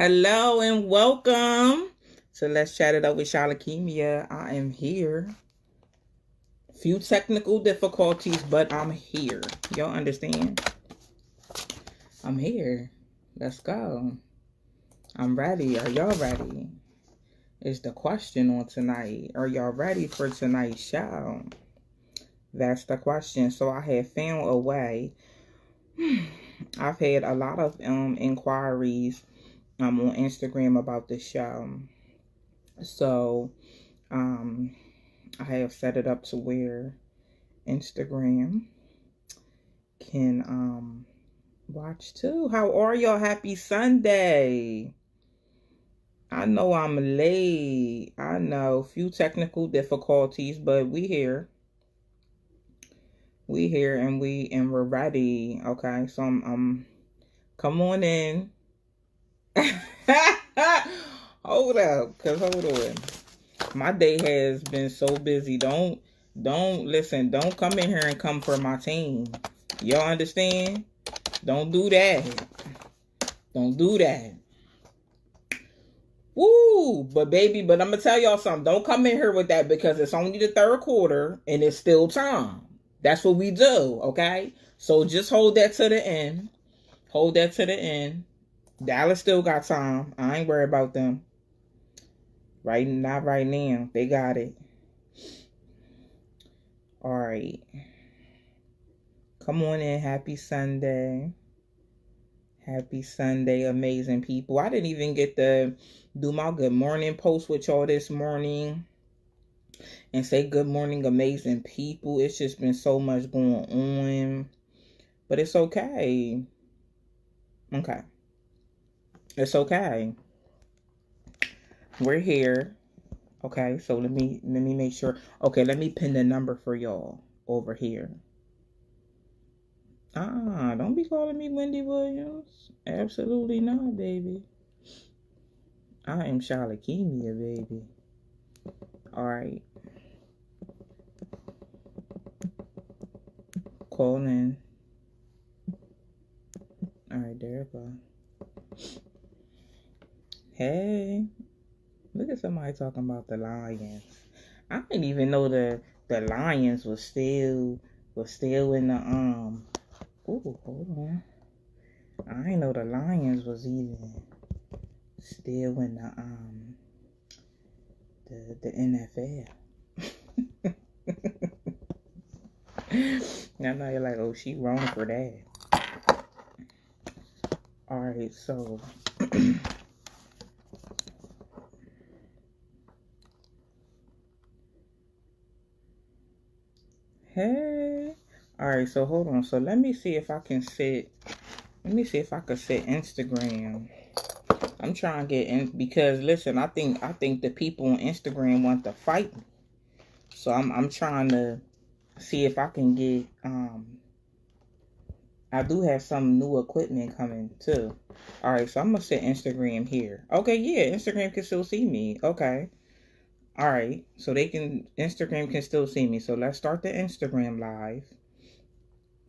Hello and welcome to Let's Chat It Up with Shalakemia. I am here. Few technical difficulties, but I'm here. Y'all understand? I'm here. Let's go. I'm ready. Are y'all ready? Is the question on tonight. Are y'all ready for tonight's show? That's the question. So I have found a way. I've had a lot of inquiries on Instagram about the show. So I have set it up to where Instagram can watch too. How are y'all? Happy Sunday. I know I'm late. I know, few technical difficulties, but we here. We here and we're ready. Okay, so I'm come on in. Hold up, hold on. My day has been so busy. Don't listen. Don't come in here and come for my team. Y'all understand? Don't do that. Don't do that. Woo! But baby, but I'm gonna tell y'all something. Don't come in here with that because it's only the third quarter and it's still time. That's what we do, okay? So just hold that to the end. Hold that to the end. Dallas still got time. I ain't worried about them. Right, not right now. They got it. All right. Come on in. Happy Sunday. Happy Sunday, amazing people. I didn't even get to do my good morning post with y'all this morning and say good morning, amazing people. It's just been so much going on. But it's okay. Okay. It's okay. We're here. Okay, so let me make sure. Okay, let me pin the number for y'all over here. Don't be calling me Wendy Williams. Absolutely not, baby. I am Shalakemia, baby. Alright. Call in. Alright, there we go. Hey. Look at somebody talking about the Lions. I didn't even know the Lions was still in the Ooh, hold on. I didn't know the Lions was even still in the NFL. Now you're like, oh, she wrong for that. Alright, so hey. Alright, so hold on. So let me see if I can set Instagram. I'm trying to get in because listen, I think the people on Instagram want to fight me. So I'm trying to see if I can get I do have some new equipment coming too. Alright, so I'm gonna set Instagram here. Okay, yeah, Instagram can still see me. Okay. Alright, so Instagram can still see me. So let's start the Instagram live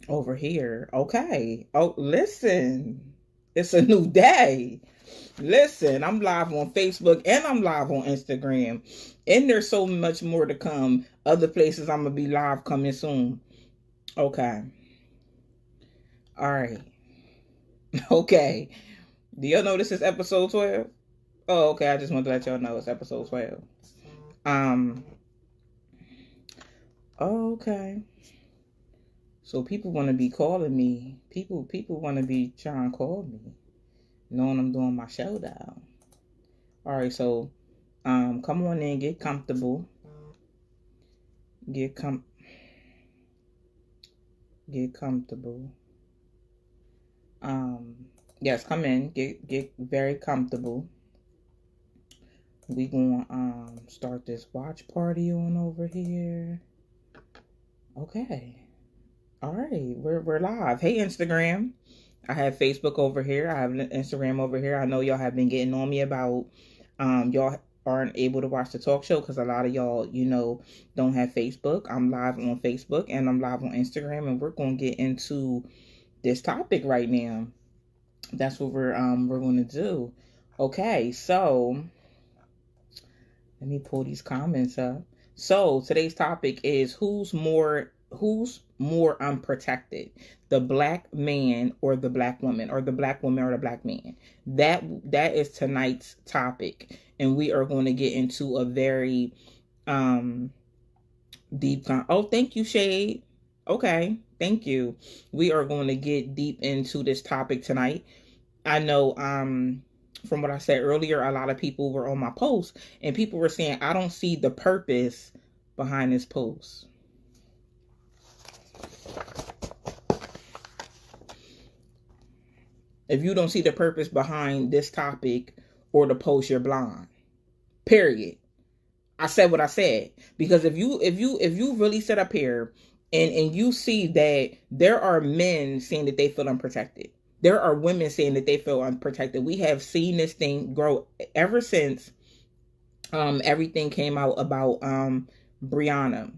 over here. Okay. Oh, listen. It's a new day. Listen, I'm live on Facebook and I'm live on Instagram. And there's so much more to come. Other places I'm going to be live coming soon. Okay. All right. Okay. Do y'all know this is episode 12? Oh, okay. I just want to let y'all know it's episode 12. Okay. So people want to be calling me. People want to be trying to call me, knowing I'm doing my showdown. All right, so come on in, get comfortable. Get comfortable. Yes, come in, get very comfortable. We gonna start this watch party on over here. Okay. All right, we're live. Hey, Instagram. I have Facebook over here. I have Instagram over here. I know y'all have been getting on me about y'all aren't able to watch the talk show because a lot of y'all, don't have Facebook. I'm live on Facebook and I'm live on Instagram, and we're gonna get into this topic right now. That's what we're gonna do. Okay, so let me pull these comments up. So today's topic is who's more unprotected, the black man or the black woman, or the black woman or the black man. That is tonight's topic, and we are going to get into a very um oh, thank you, Shade. Okay, thank you. We are going to get deep into this topic tonight. I know from what I said earlier, a lot of people were on my post and people were saying I don't see the purpose behind this post. If you don't see the purpose behind this topic or the post, you're blind. Period. I said what I said, because if you really sit up here and you see that there are men saying that they feel unprotected, there are women saying that they feel unprotected. We have seen this thing grow ever since everything came out about Brianna,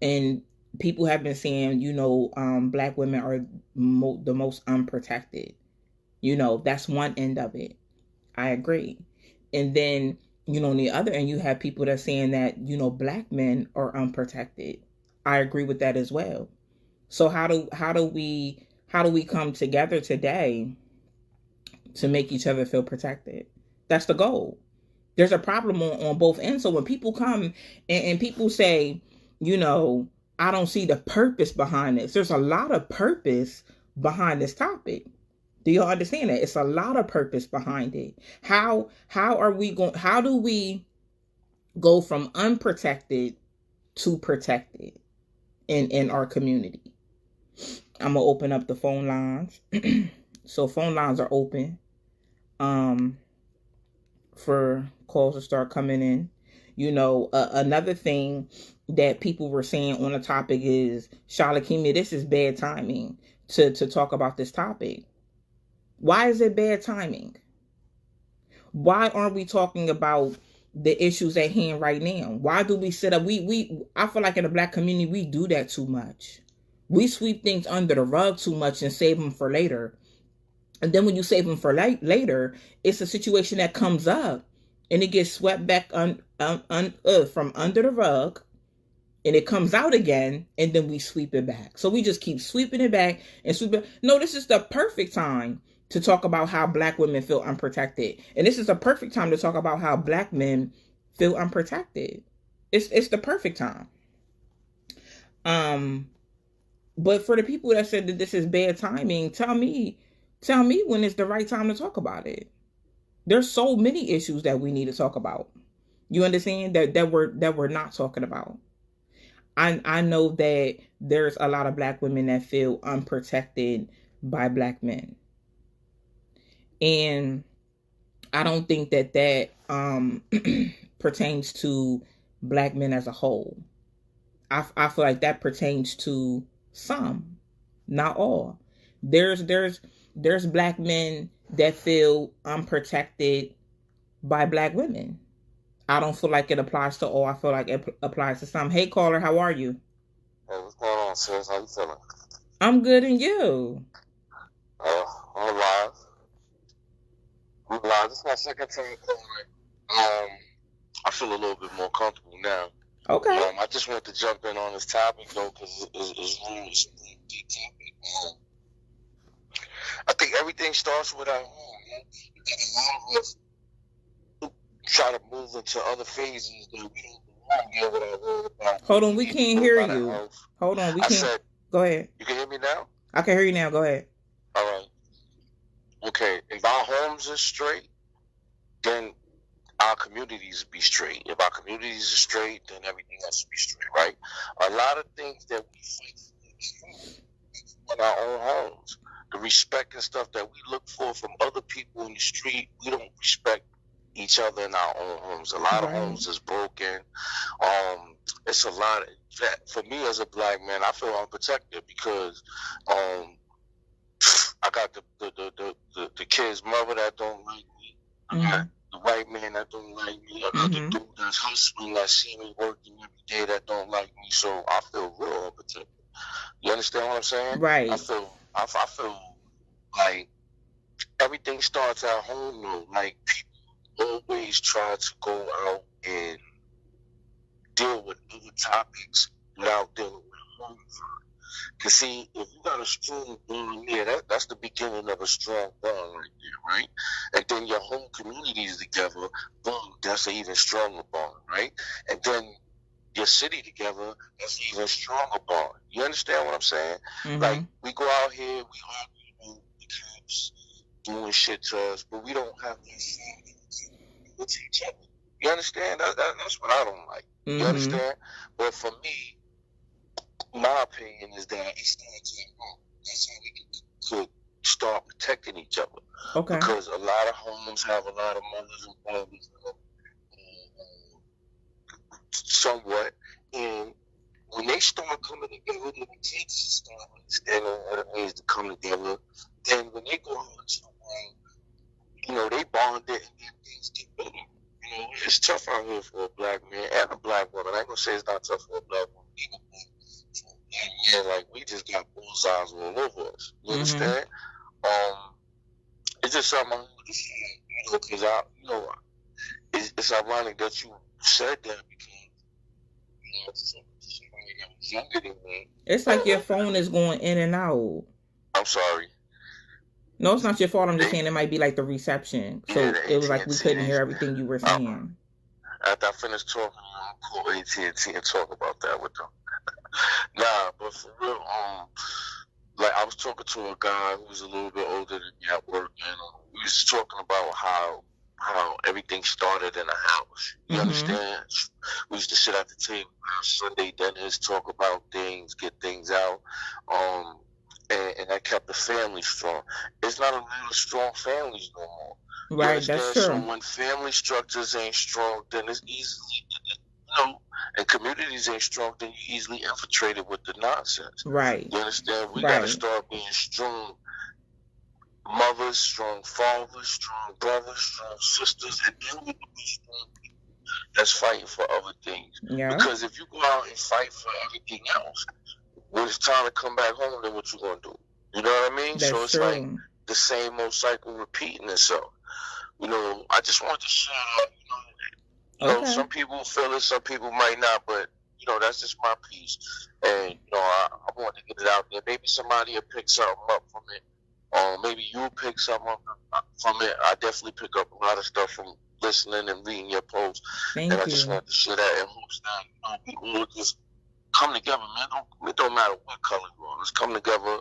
and people have been saying, black women are the most unprotected. That's one end of it. I agree. And then, on the other end, you have people that are saying that, black men are unprotected. I agree with that as well. So how do we come together today to make each other feel protected? That's the goal. There's a problem on both ends. So when people come and people say, I don't see the purpose behind this, there's a lot of purpose behind this topic. Do you understand that? It's a lot of purpose behind it. How do we go from unprotected to protected in our community? I'm gonna open up the phone lines. So phone lines are open for calls to start coming in. Another thing that people were saying on the topic is, Shalakimi, this is bad timing to talk about this topic. Why is it bad timing? Why aren't we talking about the issues at hand right now? Why do we sit up? I feel like in the black community, we do that too much. We sweep things under the rug too much and save them for later. And then when you save them for later, it's a situation that comes up and it gets swept back from under the rug, and it comes out again, and then we sweep it back. So we just keep sweeping it back and sweeping. No, this is the perfect time to talk about how black women feel unprotected. And this is the perfect time to talk about how black men feel unprotected. It's the perfect time. But for the people that said that this is bad timing, tell me when is the right time to talk about it. There's so many issues that we need to talk about. You understand that we're not talking about. I know that there's a lot of black women that feel unprotected by black men. And I don't think that pertains to black men as a whole. I feel like that pertains to some, not all. There's black men that feel unprotected by black women. I don't feel like it applies to all. I feel like it applies to some. Hey, caller, how are you? Hey, what's going on, sis? How you feeling? I'm good, and you? I'm alive. This is my second time calling. I feel a little bit more comfortable now. Okay. I just want to jump in on this topic, though, because it's really a deep topic. I think everything starts with our home. A lot of us try to move into other phases that we don't belong with our world about. Hold on, we can't hear you. Hold on, we can't. Said, go ahead. You can hear me now? I can hear you now. Go ahead. All right. Okay, if our homes are straight, then our communities be straight. If our communities are straight, then everything else will be straight, right? A lot of things that we fight for in our own homes, the respect and stuff that we look for from other people in the street, we don't respect each other in our own homes. A lot of homes is broken. It's a lot of that. For me as a black man, I feel unprotected because I got the kid's mother that don't like me. I got the white man that don't like me. I got the dude that's hustling that see me working every day that don't like me. So I feel real unprotected. You understand what I'm saying? Right. I feel like everything starts at home though. Like people always try to go out and deal with other topics without dealing with home first. Because see, if you got a strong bond there, that's the beginning of a strong bond right there, right? And then your whole community is together, boom, that's an even stronger bond, right? And then your city together, that's an even stronger bond. You understand what I'm saying? Mm-hmm. Like, we go out here, we argue with the cops doing shit to us, but we don't have that same with each other. You understand? That's what I don't like. Mm-hmm. You understand? But for me, my opinion is that it starts at home. That's how we could start protecting each other. Okay. Because a lot of homes have a lot of mothers and fathers, somewhat, and when they start coming together, the kids start understanding what it means to come together. Then when they go out into the world, you know, they bonded and then things get better. You know, it's tough out here for a black man and a black woman. I ain't gonna say it's not tough for a black woman either, but yeah, like we just got bullseyes all over us. You understand? It's just something I want to say, you know, because it's ironic that you said that because you know, somebody that was younger than me. It's like your phone is going in and out. I'm sorry. No, it's not your fault. I'm just saying it might be like the reception. So Yeah, it was like we couldn't hear everything you were saying. After I finish talking, I'll call AT&T and talk about that with them. Nah, but for real, like I was talking to a guy who was a little bit older than me at work, and we was talking about how everything started in a house. You understand? We used to sit at the table, have Sunday dinners, talk about things, get things out, and that kept the family strong. It's not a lot of strong families no more. Right, that's true. So when family structures ain't strong, then it's easily, you know, and communities ain't strong, then you're easily infiltrated with the nonsense. Right. You understand? We got to start being strong mothers, strong fathers, strong brothers, strong sisters, and then we can be strong people that's fighting for other things. Yeah. Because if you go out and fight for everything else, when it's time to come back home, then what you gonna do? You know what I mean? That's so it's true. like the same old cycle repeating itself. You know, I just wanted to share that. You know, some people feel it, some people might not, but you know, that's just my piece. And you know, I want to get it out there. Maybe somebody will pick something up from it. Maybe you'll pick something up from it. I definitely pick up a lot of stuff from listening and reading your posts. Thank you. I just want to share that in hopes that you know, we all just come together, man. It don't matter what color you are. Let's come together.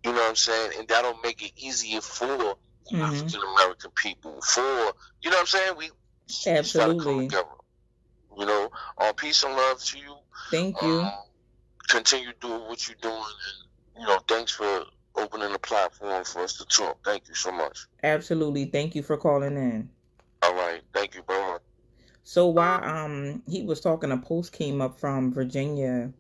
You know what I'm saying? And that'll make it easier for African American people. For you know what I'm saying? We absolutely come together. You know, peace and love to you. Thank you. Continue doing what you're doing, and you know, thanks for opening the platform for us to talk. Thank you so much. Absolutely. Thank you for calling in. All right. Thank you, bro. So while he was talking, a post came up from Virginia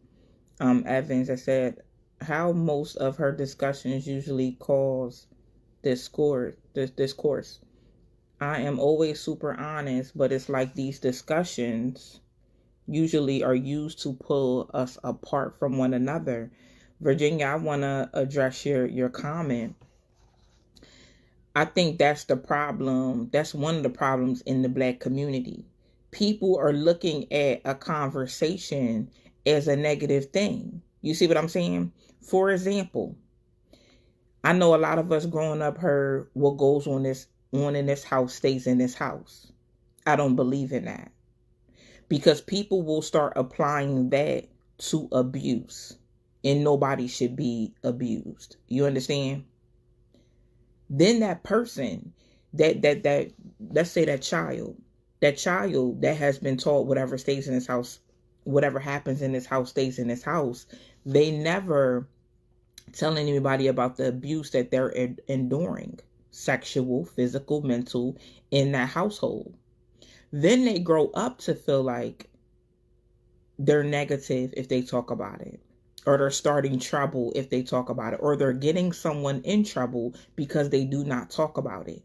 Evans that said how most of her discussions usually cause discourse. I am always super honest, but it's like these discussions usually are used to pull us apart from one another. Virginia, I want to address your comment. I think that's the problem. That's one of the problems in the Black community. People are looking at a conversation as a negative thing. You see what I'm saying? For example, I know a lot of us growing up heard what goes on in this house stays in this house. I don't believe in that. Because people will start applying that to abuse. And nobody should be abused. You understand? Then that person, that let's say that child that has been taught whatever stays in this house, whatever happens in this house stays in this house, they never tell anybody about the abuse that they're enduring, sexual, physical, mental, in that household. Then they grow up to feel like they're negative if they talk about it, or they're starting trouble if they talk about it, or they're getting someone in trouble because they do not talk about it.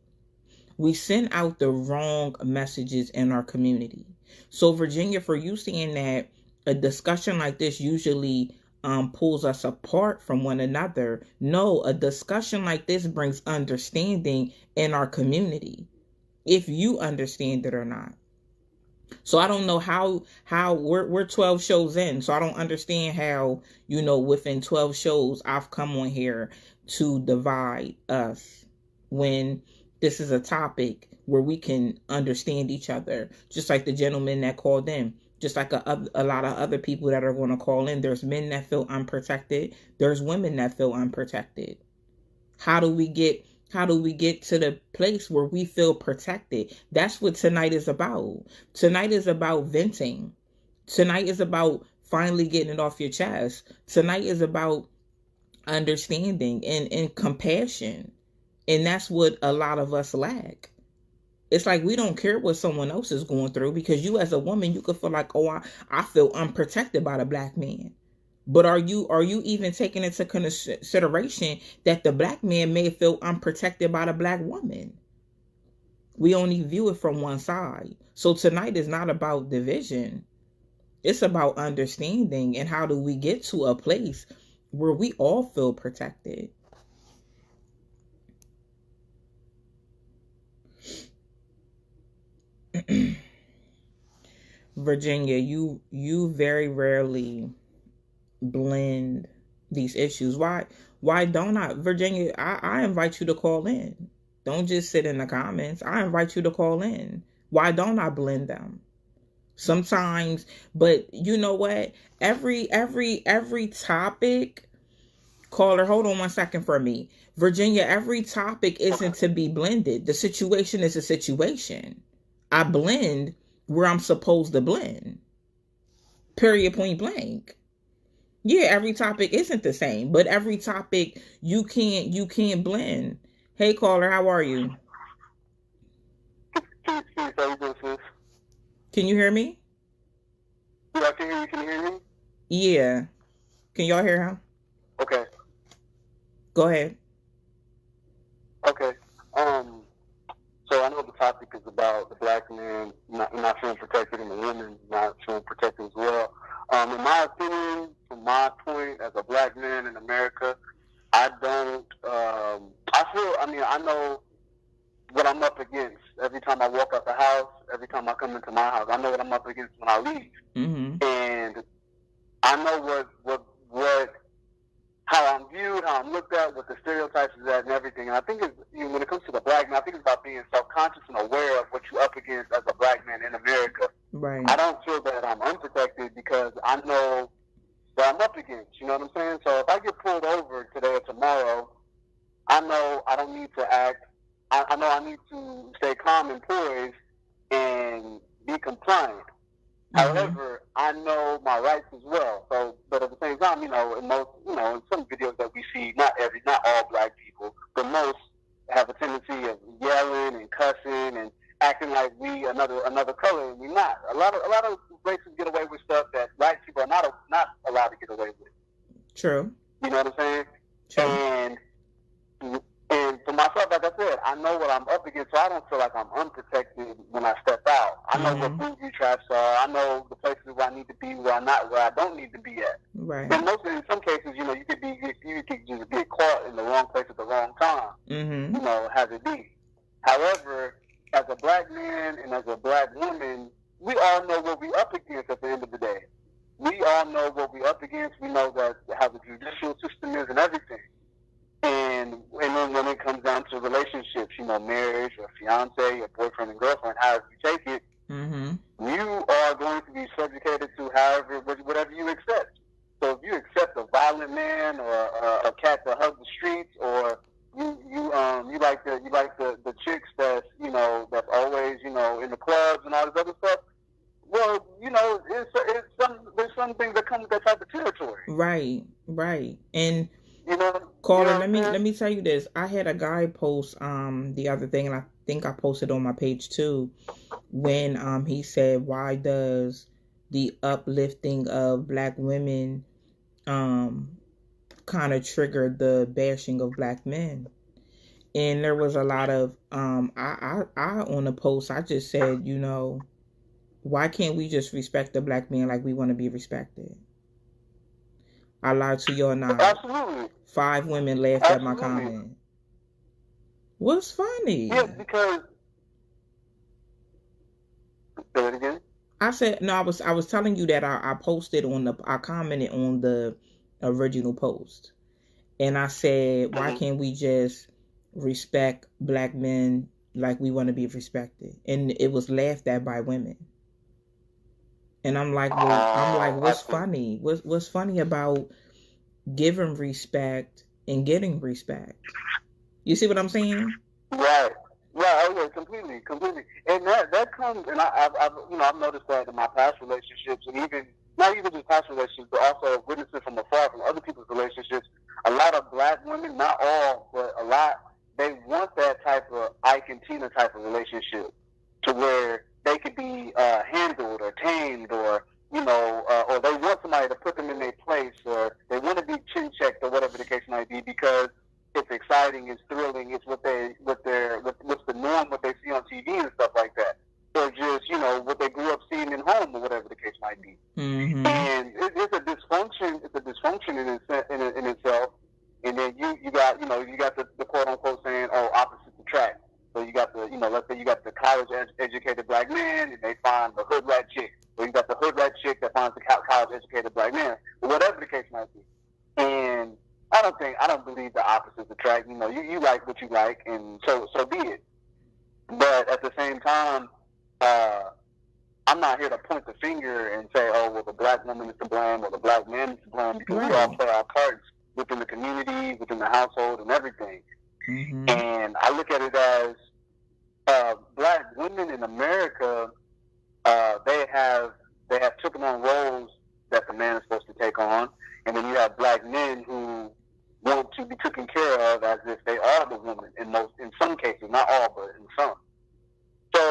We send out the wrong messages in our community. So Virginia, for you saying that a discussion like this usually pulls us apart from one another, no, a discussion like this brings understanding in our community. if you understand it or not. So I don't know how we're 12 shows in. So I don't understand how, within 12 shows I've come on here to divide us when this is a topic where we can understand each other. Just like the gentleman that called in, just like a lot of other people that are going to call in. There's men that feel unprotected. There's women that feel unprotected. How do we get to the place where we feel protected? That's what tonight is about. Tonight is about venting. Tonight is about finally getting it off your chest. Tonight is about understanding and compassion. And that's what a lot of us lack. It's like we don't care what someone else is going through, because you as a woman, you could feel like, oh, I feel unprotected by the black man. But are you even taking into consideration that the black man may feel unprotected by the black woman? We only view it from one side. So tonight is not about division. It's about understanding, and how do we get to a place where we all feel protected. Virginia, you very rarely blend these issues. Why don't I? Virginia, I invite you to call in. Don't just sit in the comments. I invite you to call in. Why don't I blend them? Sometimes, but you know what? Every topic, caller, hold on 1 second for me. Virginia, every topic isn't to be blended. The situation is a situation. I blend where I'm supposed to blend. Period, point blank. Yeah, every topic isn't the same, but every topic you can't blend. Hey caller, how are you? Can you hear me? Yeah, I can hear you. Can you hear me? Yeah. Can y'all hear him? Okay. Go ahead. Okay. So I know the topic is about the black man not feeling protected and the women not feeling protected as well. In my opinion, from my point as a black man in America, I don't. I know what I'm up against every time I walk out the house. Every time I come into my house, I know what I'm up against when I leave, and I know how I'm viewed, how I'm looked at, what the stereotypes is at, and everything. And I think when it comes to the black man, I think it's about being self-conscious and aware of what you're up against as a black man in America. Right. I don't feel that I'm unprotected because I know what I'm up against. You know what I'm saying? So if I get pulled over today or tomorrow, I know I don't need to act. I know I need to stay calm and poised and be compliant. However, I know my rights as well. So, but at the same time, in some videos that we see, not all black people, but most have a tendency of yelling and cussing and acting like we another color, and we're not. A lot of races get away with stuff that black people are not allowed to get away with. True. You know what I'm saying? True. And for myself, like I said, I know what I'm up against, so I don't feel like I'm unprotected when I step out. I know what booby traps are. I know the places where I need to be, where I don't need to be at. Right. And in some cases, you could just get caught in the wrong place at the wrong time. Has it be. However, as a black man and as a black woman, we all know what we're up against at the end of the day. We all know what we're up against. We know that how the judicial system is and everything. And then when it comes down to relationships, marriage or fiance or boyfriend and girlfriend, however you take it, you are going to be subjugated to whatever you accept. So if you accept a violent man or a cat that hugs the streets, or you like the chicks that's that's always in the clubs and all this other stuff, well, there's some things that come with that type of territory. Right. And caller, let me tell you this. I had a guy post the other thing, and I think I posted on my page too, when he said, why does the uplifting of black women kind of trigger the bashing of black men? And there was a lot of I on the post, I just said, why can't we just respect the black man like we want to be respected? I lied to you or not. Absolutely. 5 women laughed at my comment. What's funny? Yeah, because I said no. I was telling you that I posted I commented on the original post, and I said, why can't we just respect black men like we want to be respected? And it was laughed at by women. And I'm like, what's funny? What's funny about giving respect and getting respect? You see what I'm saying? Right. Oh yeah, completely. And that comes, and I've noticed that in my past relationships, and even not even just past relationships, but also witnessing from afar from other people's relationships. A lot of black women, not all, but a lot, they want that type of Ike and Tina type of relationship, to where they could be handled or tamed, or or they want somebody to put them in their place, or they want to be chin checked, or whatever the case might be, because it's exciting, it's thrilling, it's what's the norm, what they see on TV and stuff like that, or just what they grew up seeing in home, or whatever the case might be. Mm-hmm. And it's a dysfunction. It's a dysfunction in itself. And then you got the quote unquote saying, oh, opposites attract. So you got the let's say you got the college educated black man, and they find the hood rat chick, or you got the hood rat chick that finds the college educated black man, or whatever the case might be. And I don't believe the opposites attract. You like what you like, and so be it. But at the same time, I'm not here to point the finger and say, oh, well, the black woman is to blame or the black man is to blame, because we all play our parts within the community, within the household, and everything. Mm-hmm. And I look at it as black women in America, they have taken on roles that the man is supposed to take on, and then you have black men who want to be taken care of as if they are the woman in some cases, not all, but in some. So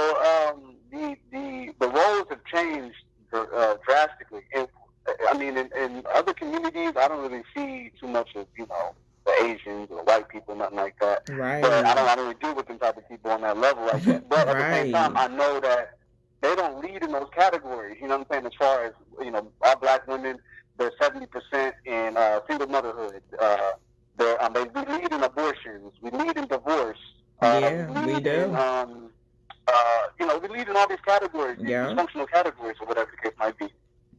the roles have changed drastically. And I mean, in other communities, I don't really see too much of the Asians or white people, nothing like that. Right. But I don't really deal with them type of people on that level like that. But at the same time, I know that they don't lead in those categories. You know what I'm saying? As far as our black women, they're 70% in single motherhood. We lead in abortions. We lead in divorce. We do. We lead in all these categories, these dysfunctional categories, or whatever the case might be.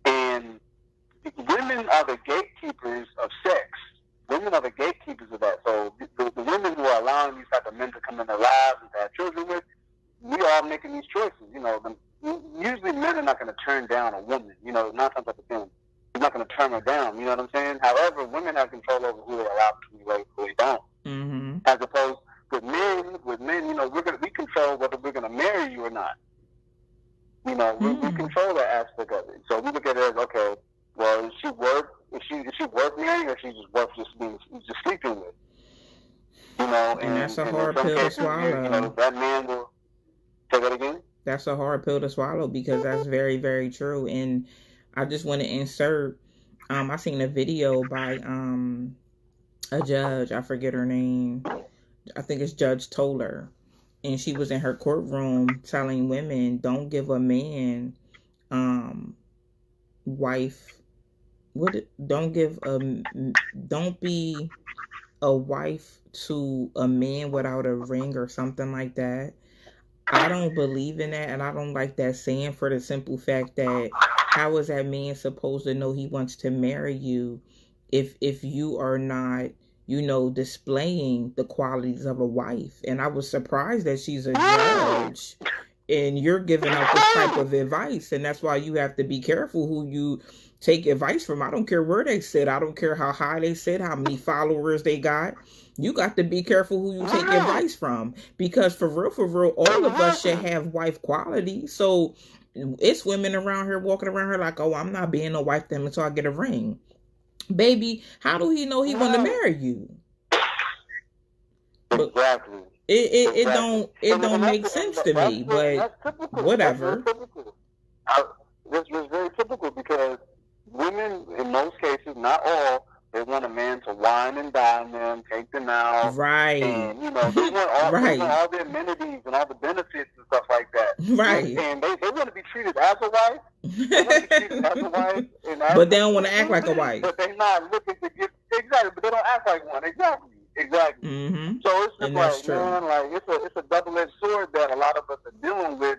And women are the gatekeepers of sex. Women are the gatekeepers of that. So the women who are allowing these type of men to come in their lives and to have children with, we are making these choices. Usually men are not going to turn down a woman. 9 times out of 10, he's not going to turn her down. You know what I'm saying? However, women have control over who they allow to be with, who they don't. Mm-hmm. As opposed with men, we control whether we're going to marry you or not. We control that aspect of it. So we look at it as, okay, well, is she worth marrying, or is she just worth just sleeping with? And that's a hard pill to swallow. That man will say that again. That's a hard pill to swallow, because that's very, very true. And I just want to insert, I seen a video by a judge, I forget her name. I think it's Judge Toller. And she was in her courtroom telling women, don't give a man don't be a wife to a man without a ring or something like that. I don't believe in that, and I don't like that saying, for the simple fact that how is that man supposed to know he wants to marry you if you are not, displaying the qualities of a wife? And I was surprised that she's a judge and you're giving out this type of advice. And that's why you have to be careful who you take advice from. I don't care where they sit. I don't care how high they sit, how many followers they got. You got to be careful who you take advice from, because for real, all of us should have wife qualities. So it's women around here walking around here like, oh, I'm not being a wife to him until I get a ring. Baby, how do he know he want to marry you? Exactly. It don't make sense to me, but whatever. This was very typical, because women, in most cases, not all, they want a man to wine and dine them, take them out. Right. And, they want all the amenities and all the benefits and stuff like that. Right. And they want to be treated as a wife. They want to be treated as a wife. But they don't want to act like a wife. But they're not looking to get, exactly, but they don't act like one. Exactly. Mm-hmm. So it's just like, man, like, it's a double-edged sword that a lot of us are dealing with.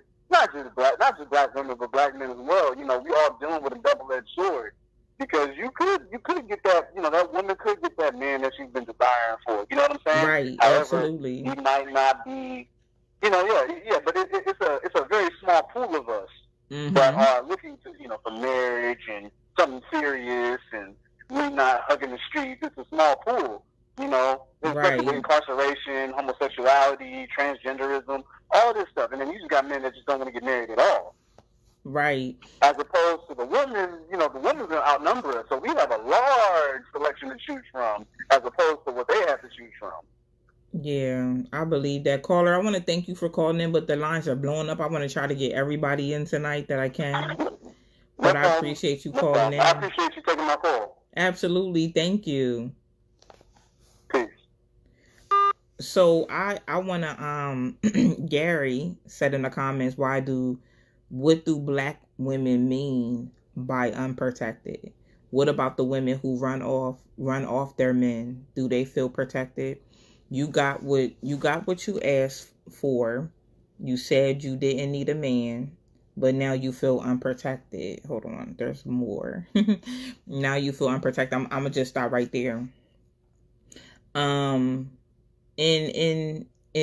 not just black women, but black men as well. You know, we all dealing with a double-edged sword. Because you could get that, you know, that woman could get that man that she's been desiring for. You know what I'm saying? Right. However, absolutely. He might not be, you know, yeah. But it's a very small pool of us that are looking to, you know, for marriage and something serious, and we're not hugging the streets. It's a small pool, you know, especially with incarceration, homosexuality, transgenderism, all this stuff. And then you just got men that just don't want to get married at all. Right. As opposed to the women, you know, the women are going to outnumber us. So we have a large selection to choose from as opposed to what they have to choose from. Yeah, I believe that. Caller, I want to thank you for calling in, but the lines are blowing up. I want to try to get everybody in tonight that I can. But I appreciate you calling in. I appreciate you taking my call. Absolutely. Thank you. Peace. So I want to, Gary said in the comments, what do black women mean by unprotected? What about the women who run off their men? Do they feel protected? You got what you asked for. You said you didn't need a man, but now you feel unprotected. Hold on, there's more. Now you feel unprotected. I'm gonna just stop right there. And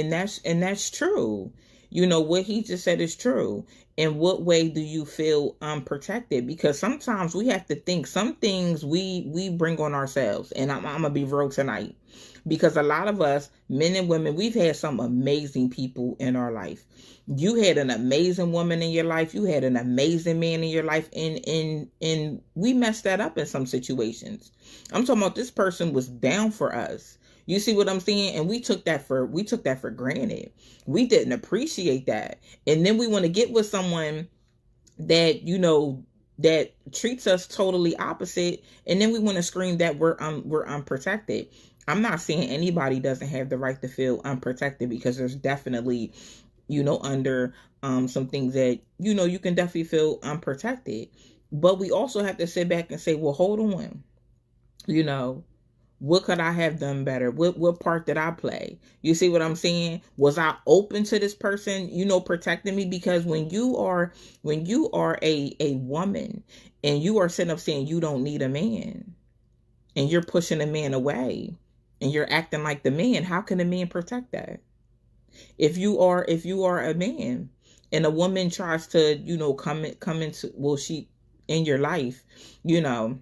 that's true. You know, what he just said is true. In what way do you feel unprotected? Because sometimes we have to think some things we bring on ourselves. And I'm going to be real tonight. Because a lot of us, men and women, we've had some amazing people in our life. You had an amazing woman in your life. You had an amazing man in your life. And we messed that up in some situations. I'm talking about this person was down for us. You see what I'm saying? And we took that for granted. We didn't appreciate that. And then we want to get with someone that, you know, that treats us totally opposite. And then we want to scream that we're unprotected. I'm not saying anybody doesn't have the right to feel unprotected, because there's definitely, you know, under some things that, you know, you can definitely feel unprotected. But we also have to sit back and say, well, hold on, you know, what could I have done better? What part did I play? You see what I'm saying? Was I open to this person, you know, protecting me? Because when you are a woman and you are sitting up saying you don't need a man, and you're pushing a man away, and you're acting like the man, how can a man protect that? If you are a man and a woman tries to, you know, come into, well, she in your life, you know,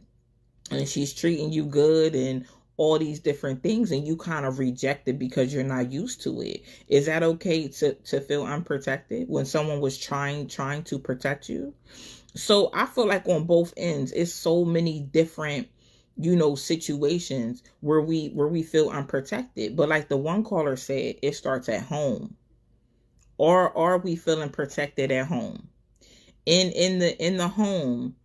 and she's treating you good and all these different things, and you kind of reject it because you're not used to it. Is that okay to feel unprotected when someone was trying to protect you? So I feel like on both ends, it's so many different, you know, situations where we feel unprotected. But like the one caller said, it starts at home. Or are we feeling protected at home? In the home,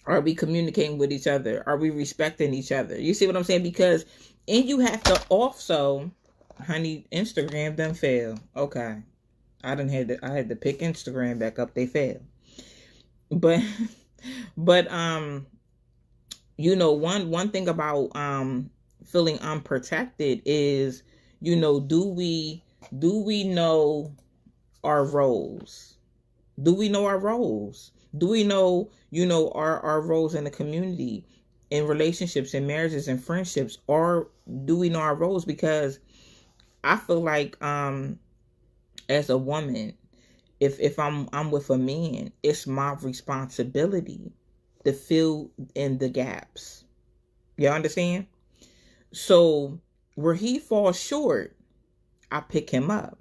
are we communicating with each other? Are we respecting each other? You see what I'm saying? Because, and you have to also, honey, Instagram done fail. Okay. I had to pick Instagram back up. They failed. But you know, one thing about feeling unprotected is, you know, do we know our roles? Do we know our roles? Do we know, you know, our roles in the community, in relationships and marriages and friendships? Or do we know our roles? Because I feel like as a woman, if I'm with a man, it's my responsibility to fill in the gaps. You understand? So where he falls short, I pick him up.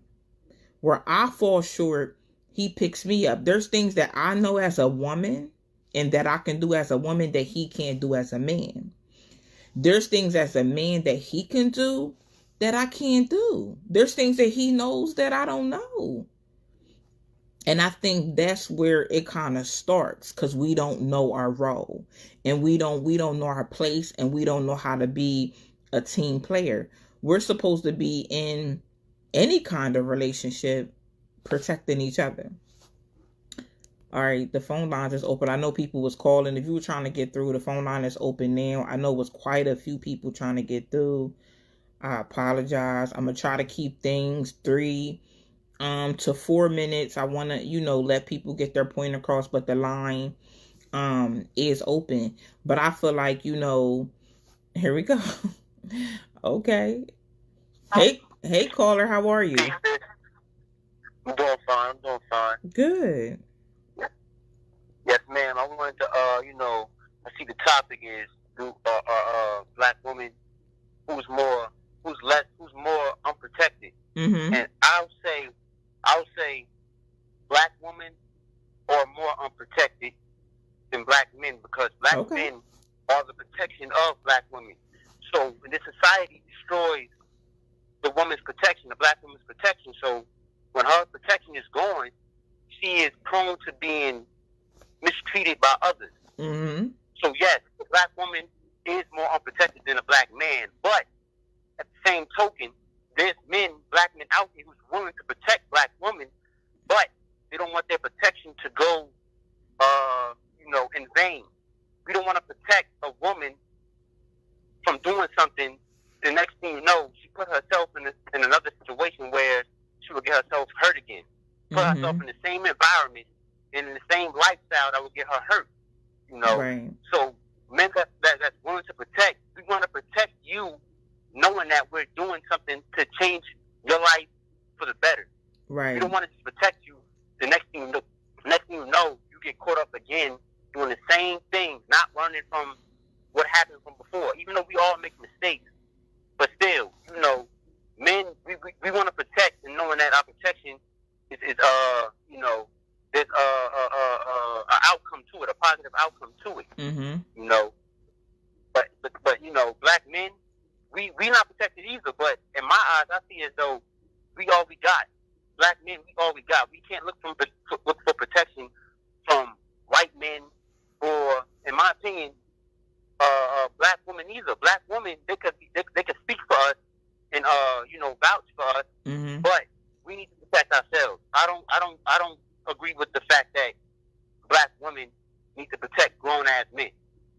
Where I fall short, he picks me up. There's things that I know as a woman and that I can do as a woman that he can't do as a man. There's things as a man that he can do that I can't do. There's things that he knows that I don't know. And I think that's where it kind of starts, because we don't know our role, and we don't know our place, and we don't know how to be a team player. We're supposed to be in any kind of relationship protecting each other. All right, the phone line is open. I know people was calling. If you were trying to get through, the phone line is open now. I know it was quite a few people trying to get through. I apologize. I'm going to try to keep things 3 to 4 minutes. I want to, let people get their point across, but the line is open. But I feel like, here we go. Okay. Hey caller, how are you? I'm doing fine. Good. Yes, ma'am. I wanted to, I see the topic is black women who's more unprotected, and I'll say black women are more unprotected than black men because black men are the protection of black women. So when this society destroys the woman's protection, the black woman's protection, so when her protection is gone, she is prone to being mistreated by others. So yes, the black woman is more unprotected than a black man, but at the same token, there's black men out there who's willing to protect black women, but they don't want their protection to go, in vain. We don't want to protect a woman from doing something. The next thing you know, she put herself in another situation where she would get herself hurt again. Put herself in the same environment and in the same lifestyle that would get her hurt. Right. So men that's willing to protect, we want to protect you, knowing that we're doing something to change your life for the better. Right. We don't want to just protect you. The next thing you know, you get caught up again doing the same thing, not learning from what happened from before. Even though we all make mistakes, but still, men, we want to protect, and knowing that our protection is there's an outcome to it, a positive outcome to it. But black men, we not protected either. But in my eyes, I see as though we all we got. Black men, we all we got. We can't look for protection from white men, or, in my opinion, black women either. Black women, they could speak for us and vouch for us, but we need to protect ourselves. I don't agree with the fact that black women need to protect grown ass men.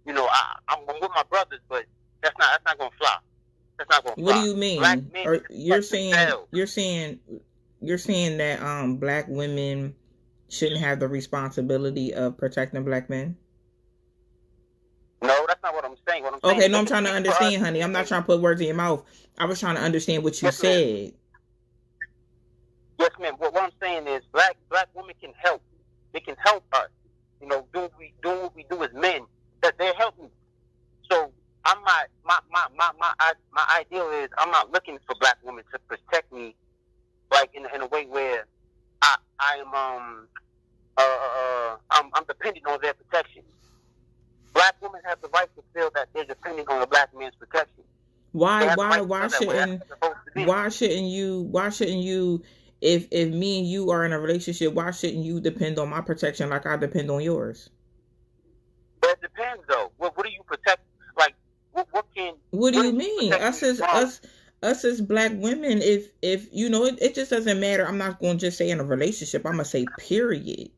I'm with my brothers, but that's not gonna fly. That's not gonna fly. What do you mean? Or you're saying that black women shouldn't have the responsibility of protecting black men? No, that's not what I'm saying. I'm trying to understand, honey. I'm not trying to put words in your mouth. I was trying to understand what you said. Yes, ma'am. What I'm saying is black women can help. They can help us. Do what we do as men. That they're helping. So I'm not. My ideal is I'm not looking for black women to protect me, like in a way where I'm dependent on their protection. Black women have the right to feel that they're depending on a black man's protection. Why shouldn't you, if me and you are in a relationship, why shouldn't you depend on my protection like I depend on yours? But it depends though. What do you protect? Like what do you mean? Us as black women, if it just doesn't matter. I'm not going to just say in a relationship. I'm going to say period.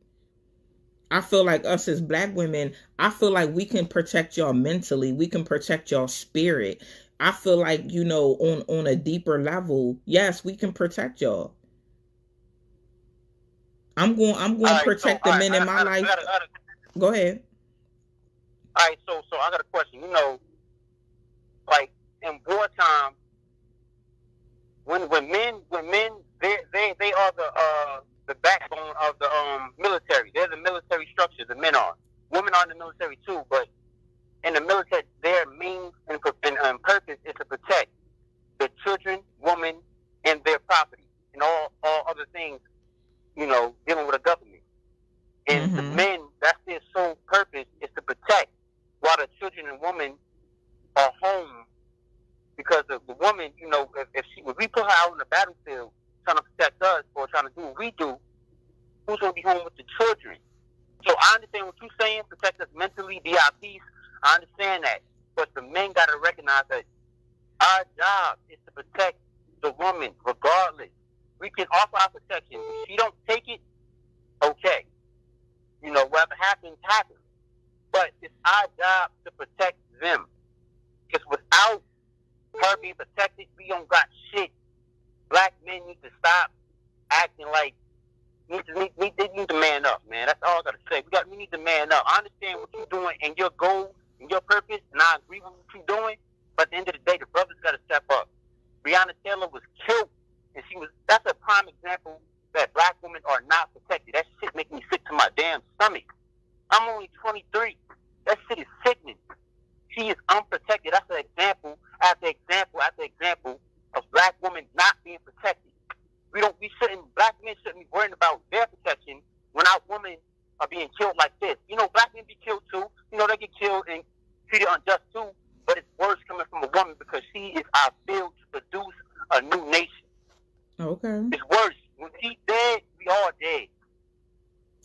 I feel like us as black women, I feel like we can protect y'all mentally. We can protect y'all spirit. I feel like, on a deeper level, yes, we can protect y'all. I'm going to protect the men in my life. Go ahead. All right, so I got a question. Like in wartime, when men, they are the backbone of the military. They're the military structure. The men are. Women are in the military too, but in the military, their main and purpose is to protect the children, women, and their property, and all other things. Dealing with a government. And the men, that's their sole purpose, is to protect, while the children and women are home. Because the woman, if we put her out on the battlefield trying to protect us or trying to do what we do, who's going to be home with the children? So I understand what you're saying, protect us mentally, be our peace. I understand that. But the men got to recognize that our job is to protect the woman regardless. We can offer our protection. If she don't take it, okay. Whatever happens, happens. But it's our job to protect them. Because without her being protected, we don't got shit. Black men need to stop acting like being killed like this. You know, black men be killed too. You know, they get killed and treated unjust too. But it's worse coming from a woman because she is our field to produce a new nation. Okay. It's worse. When she's dead, we all dead.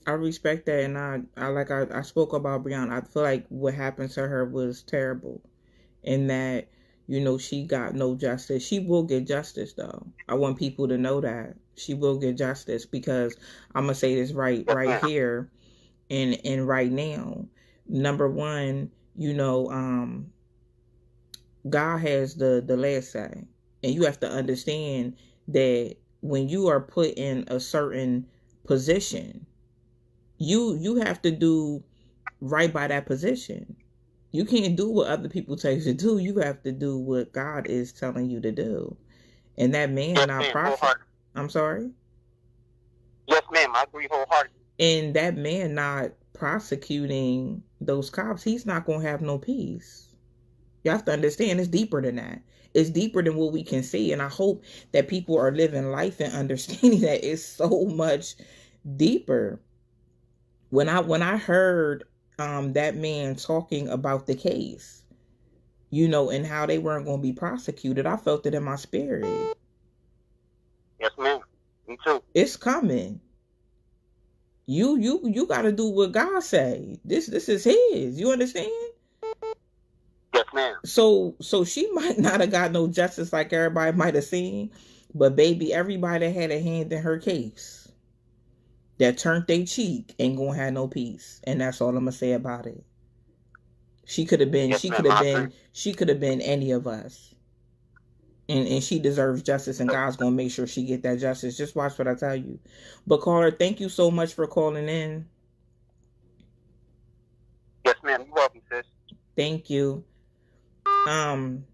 I respect that, and I spoke about Brianna. I feel like what happened to her was terrible, and that, you know, she got no justice. She will get justice, though. I want people to know that she will get justice, because I'm gonna say this right here and right now. Number one, you know, God has the last say, and you have to understand that when you are put in a certain position, you have to do right by that position. You can't do what other people tell you to do. You have to do what God is telling you to do. And that man not prosecute. I'm sorry? Yes, ma'am. I agree wholeheartedly. And that man not prosecuting those cops, he's not going to have no peace. You have to understand, it's deeper than that. It's deeper than what we can see. And I hope that people are living life and understanding that it's so much deeper. When I heard that man talking about the case, you know, and how they weren't going to be prosecuted, I felt it in my spirit. Yes, ma'am. Me too. It's coming. You got to do what God say. This is His. You understand? Yes, ma'am. So she might not have got no justice like everybody might have seen, but baby, everybody that had a hand in her case, that turned their cheek, ain't gonna have no peace. And that's all I'm gonna say about it. She could have been any of us. And she deserves justice, and God's gonna make sure she get that justice. Just watch what I tell you. But caller, thank you so much for calling in. Yes, ma'am. You're welcome, sis. Thank you. And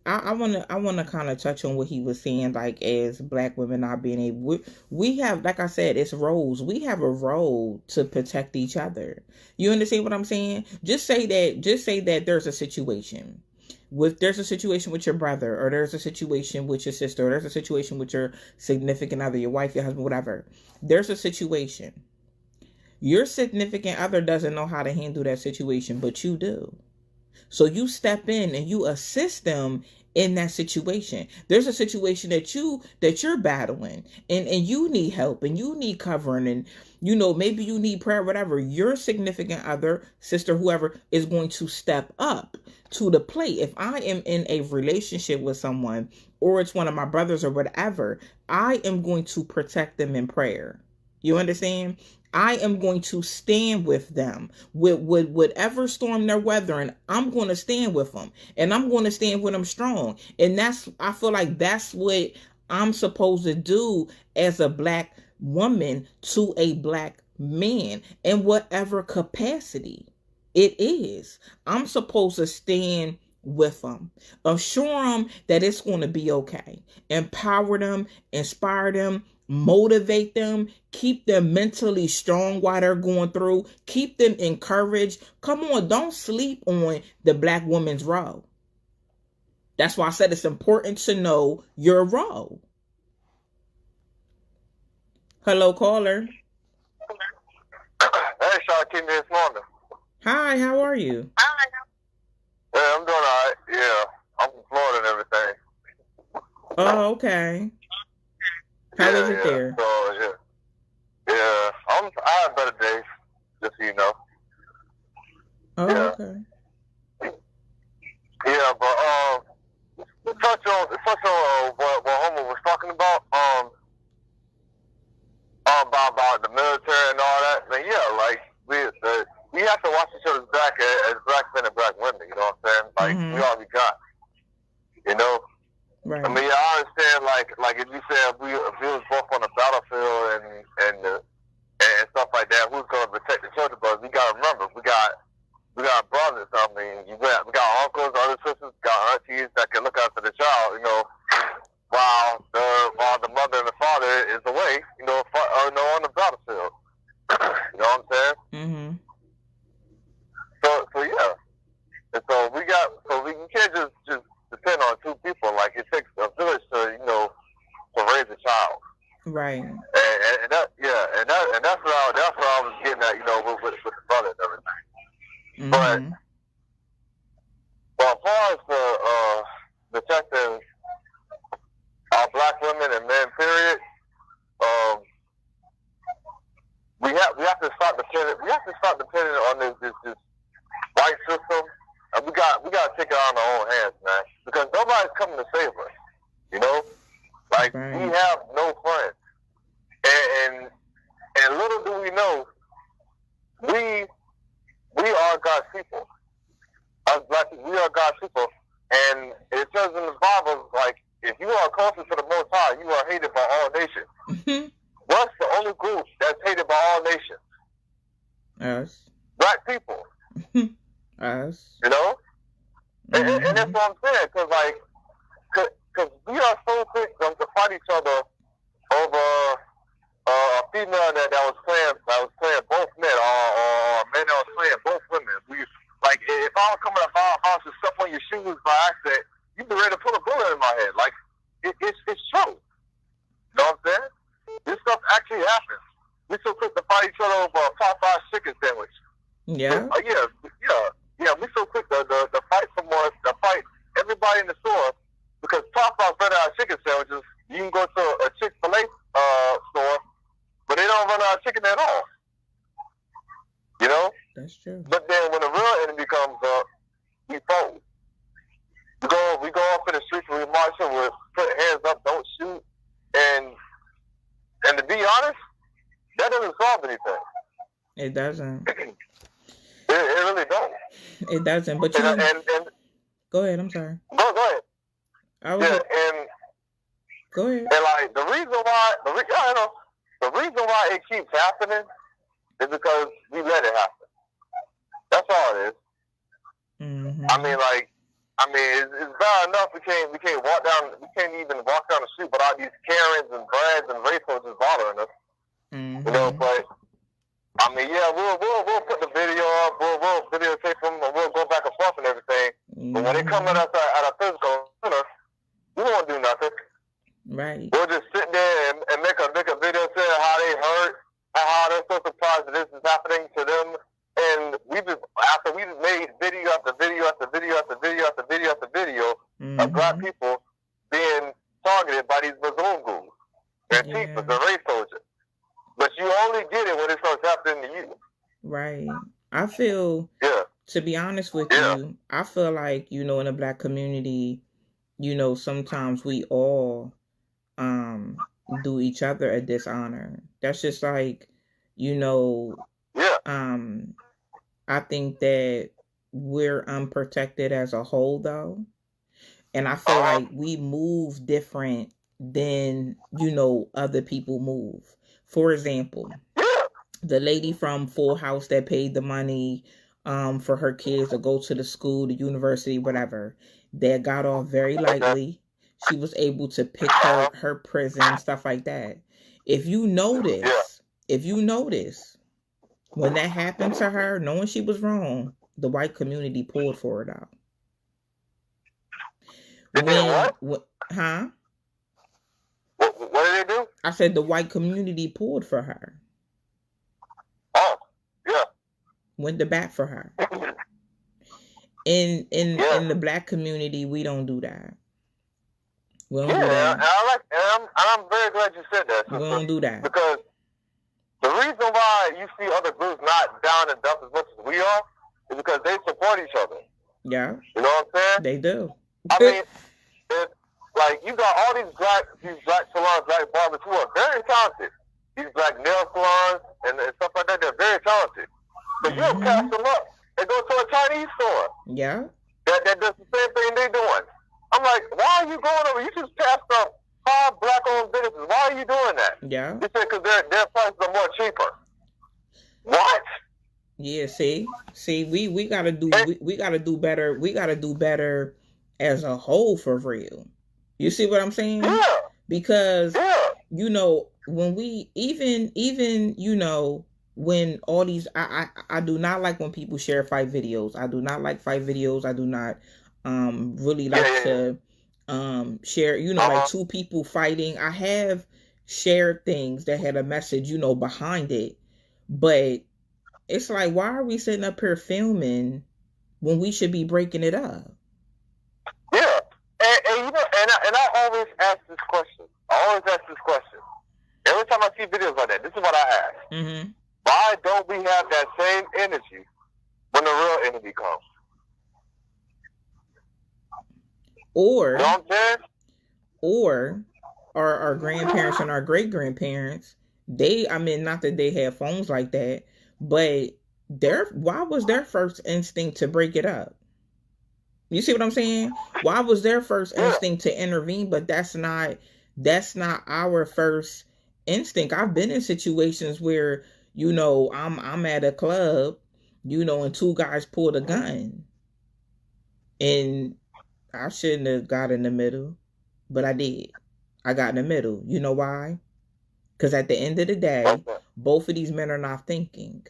I wanna kind of touch on what he was saying, like, as black women not being able, we have, like I said, it's roles. We have a role to protect each other. You understand what I'm saying? Just say that there's a situation. There's a situation with your brother, or there's a situation with your sister, or there's a situation with your significant other, your wife, your husband, whatever. There's a situation. Your significant other doesn't know how to handle that situation, but you do. So you step in and you assist them in that situation. There's a situation that you're battling, and you need help, and you need covering, and you know, maybe you need prayer, whatever. Your significant other, sister, whoever, is going to step up to the plate. If I am in a relationship with someone, or it's one of my brothers or whatever, I am going to protect them in prayer. You understand? I am going to stand with them with whatever storm they're weathering. I'm going to stand with them, and I'm going to stand with them strong. And I feel like that's what I'm supposed to do as a black woman to a black man, in whatever capacity it is. I'm supposed to stand with them, assure them that it's going to be okay, empower them, inspire them, motivate them, keep them mentally strong while they're going through, keep them encouraged. Come on, don't sleep on the black woman's role. That's why I said it's important to know your role. Hello, caller. Hey, Sean, keep me this morning. Hi, how are you? Yeah, I'm doing all right. Yeah, I'm from Florida and everything. Oh, okay. How is it there? So, yeah, I have better days, just so you know. Oh, yeah. Okay. Yeah, but touch on what Homer was talking about, about the military and all that. Man, yeah, like we have to watch each other's back as black men and black women. You know what I'm saying? Like we all we got. You know. Right. I mean, yeah, I understand. Like if you said if we was both on the battlefield and stuff like that, who's going to protect the children? But we got to remember, we got brothers. I mean, we got uncles, other sisters, got aunties that can look after the child. You know, while the mother and the father is away. You know, on the battlefield. You know what I'm saying? Mm-hmm. So yeah, and so we can't just depend on two people. Like it takes a village to raise a child. Right. And that's what I was getting at, with the brother and everything. Mm-hmm. But as far as the protecting our black women and men, period, we have to start depending on this white system, and we got to take it out in our own hands, man, because nobody's coming to save us. Like right. We have no friends, and little do we know, we are God's people. Us black people, we are God's people, and it says in the Bible, like, if you are closer to the Most High, you are hated by all nations. What's the only group that's hated by all nations? Us. Black people. Us. And that's what I'm saying, because we are so quick to fight each other over a female that was playing both men, or a man that was playing both women. Like, if I was coming up our house and step on your shoes by accident, you'd be ready to put a bullet in my head. Like, it's true. You know what I'm saying? This stuff actually happens. We're so quick to fight each other over a Popeye's chicken sandwich. Yeah. Yeah. We're so quick to fight to fight everybody in the store, because Popeye's better out of chicken sandwiches. You can go to a Chick-fil-A store, but they don't run out of chicken at all. That's true. But then when the real enemy comes up, we fold. We go up in the streets and we march and we put hands up, don't shoot, and to be honest, that doesn't solve anything. It doesn't. It really don't. It doesn't. But go ahead. I'm sorry. Go ahead. Go ahead. And like the reason why it keeps happening is because we let it happen. That's all it is. Mm-hmm. It's bad enough we can't even walk down the street without these Karens and Brads and Rachels just bothering us. Mm-hmm. But we'll put the video up, we'll videotape them, and we'll go back and forth and everything. Mm-hmm. But when they come at us at a physical center, we won't do nothing. Right. We'll just sit there and make a video saying how they hurt and how they're so surprised that this is happening to them. And after we made video after video after video after video after video after video of black people being targeted by these Muslim groups and teachers and race soldiers. But you only get it when it starts happening to you. Right. I feel, to be honest with you, I feel like, in the black community, sometimes we all do each other a dishonor. That's just like, I think that we're unprotected as a whole, though. And I feel like we move different than, other people move. For example, the lady from Full House that paid the money for her kids to go to the school, the university, whatever, that got off very lightly. She was able to pick her prison, stuff like that. If you notice, when that happened to her, knowing she was wrong, the white community pulled for it out. What? Huh? What did they do? I said the white community pulled for her. Oh, yeah. Went to bat for her. In the black community, we don't do that. We don't do that. And I'm very glad you said that. We don't do that. Because the reason why you see other groups not down and dump as much as we are is because they support each other. Yeah. You know what I'm saying? They do. Like, you got all these black salons, black barbers who are very talented. These black nail salons and stuff like that, they're very talented. But you don't pass them up. They go to a Chinese store. Yeah. That does the same thing they're doing. I'm like, why are you going over? You just passed up 5 black-owned businesses. Why are you doing that? Yeah. You said because their prices are more cheaper. What? Yeah. See, we gotta do better. We gotta do better as a whole for real. You see what I'm saying? Yeah. Because when we even when all these I do not like when people share fight videos. I do not like fight videos. I do not really like to share like 2 people fighting. I have shared things that had a message, behind it. But it's like, why are we sitting up here filming when we should be breaking it up? Yeah. And I always ask this question. Every time I see videos like that, this is what I ask. Mm-hmm. Why don't we have that same energy when the real enemy comes? Or, you know what I'm saying? Or our grandparents and our great grandparents, not that they had phones like that, but why was their first instinct to break it up? You see what I'm saying? Why was their first instinct to intervene? But that's not our first instinct. I've been in situations where, I'm at a club, and two guys pulled a gun. And I shouldn't have got in the middle, but I did. I got in the middle. You know why? Because at the end of the day, both of these men are not thinking.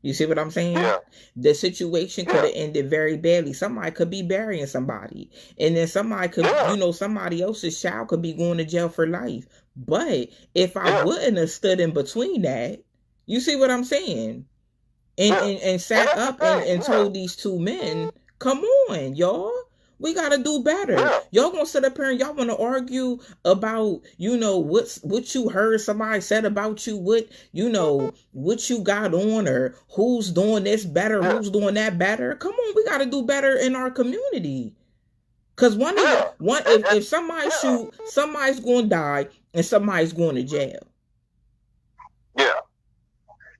You see what I'm saying? Yeah. The situation could have ended very badly. Somebody could be burying somebody. And then somebody could, somebody else's child could be going to jail for life. But if I wouldn't have stood in between that, you see what I'm saying? And sat up and told these two men, come on, y'all. We gotta do better. Yeah. Y'all gonna sit up here and y'all wanna argue about, what you heard somebody said about you, what you got on, or who's doing this better, who's doing that better. Come on, we gotta do better in our community. Cause if somebody shoot, somebody's gonna die and somebody's going to jail. Yeah.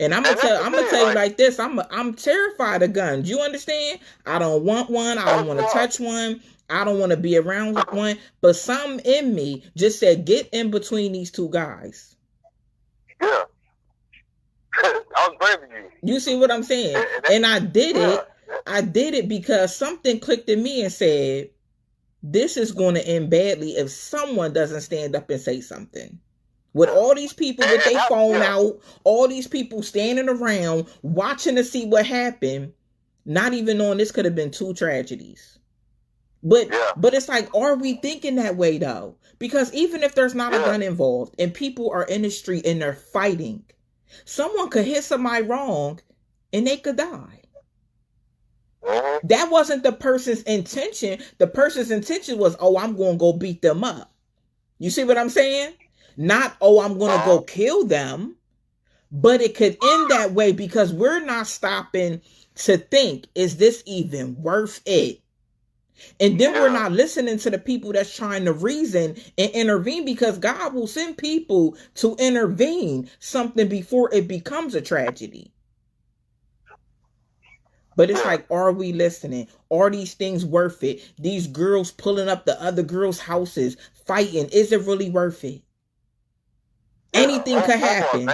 And I'm gonna tell you like this. I'm terrified of guns. You understand? I don't want one. I don't want to touch one. I don't want to be around one. But some in me just said, get in between these two guys. Yeah. I was blaming you. You see what I'm saying? And I did it. I did it because something clicked in me and said, this is going to end badly if someone doesn't stand up and say something. With all these people with their phone out, all these people standing around watching to see what happened, not even knowing this could have been two tragedies. But it's like, are we thinking that way though? Because even if there's not a gun involved and people are in the street and they're fighting, someone could hit somebody wrong and they could die. That wasn't the person's intention. The person's intention was, I'm going to go beat them up. You see what I'm saying? Not, I'm going to go kill them. But it could end that way because we're not stopping to think, is this even worth it? And then we're not listening to the people that's trying to reason and intervene, because God will send people to intervene something before it becomes a tragedy. But it's like, are we listening? Are these things worth it? These girls pulling up the other girls' houses, fighting. Is it really worth it? Anything could happen.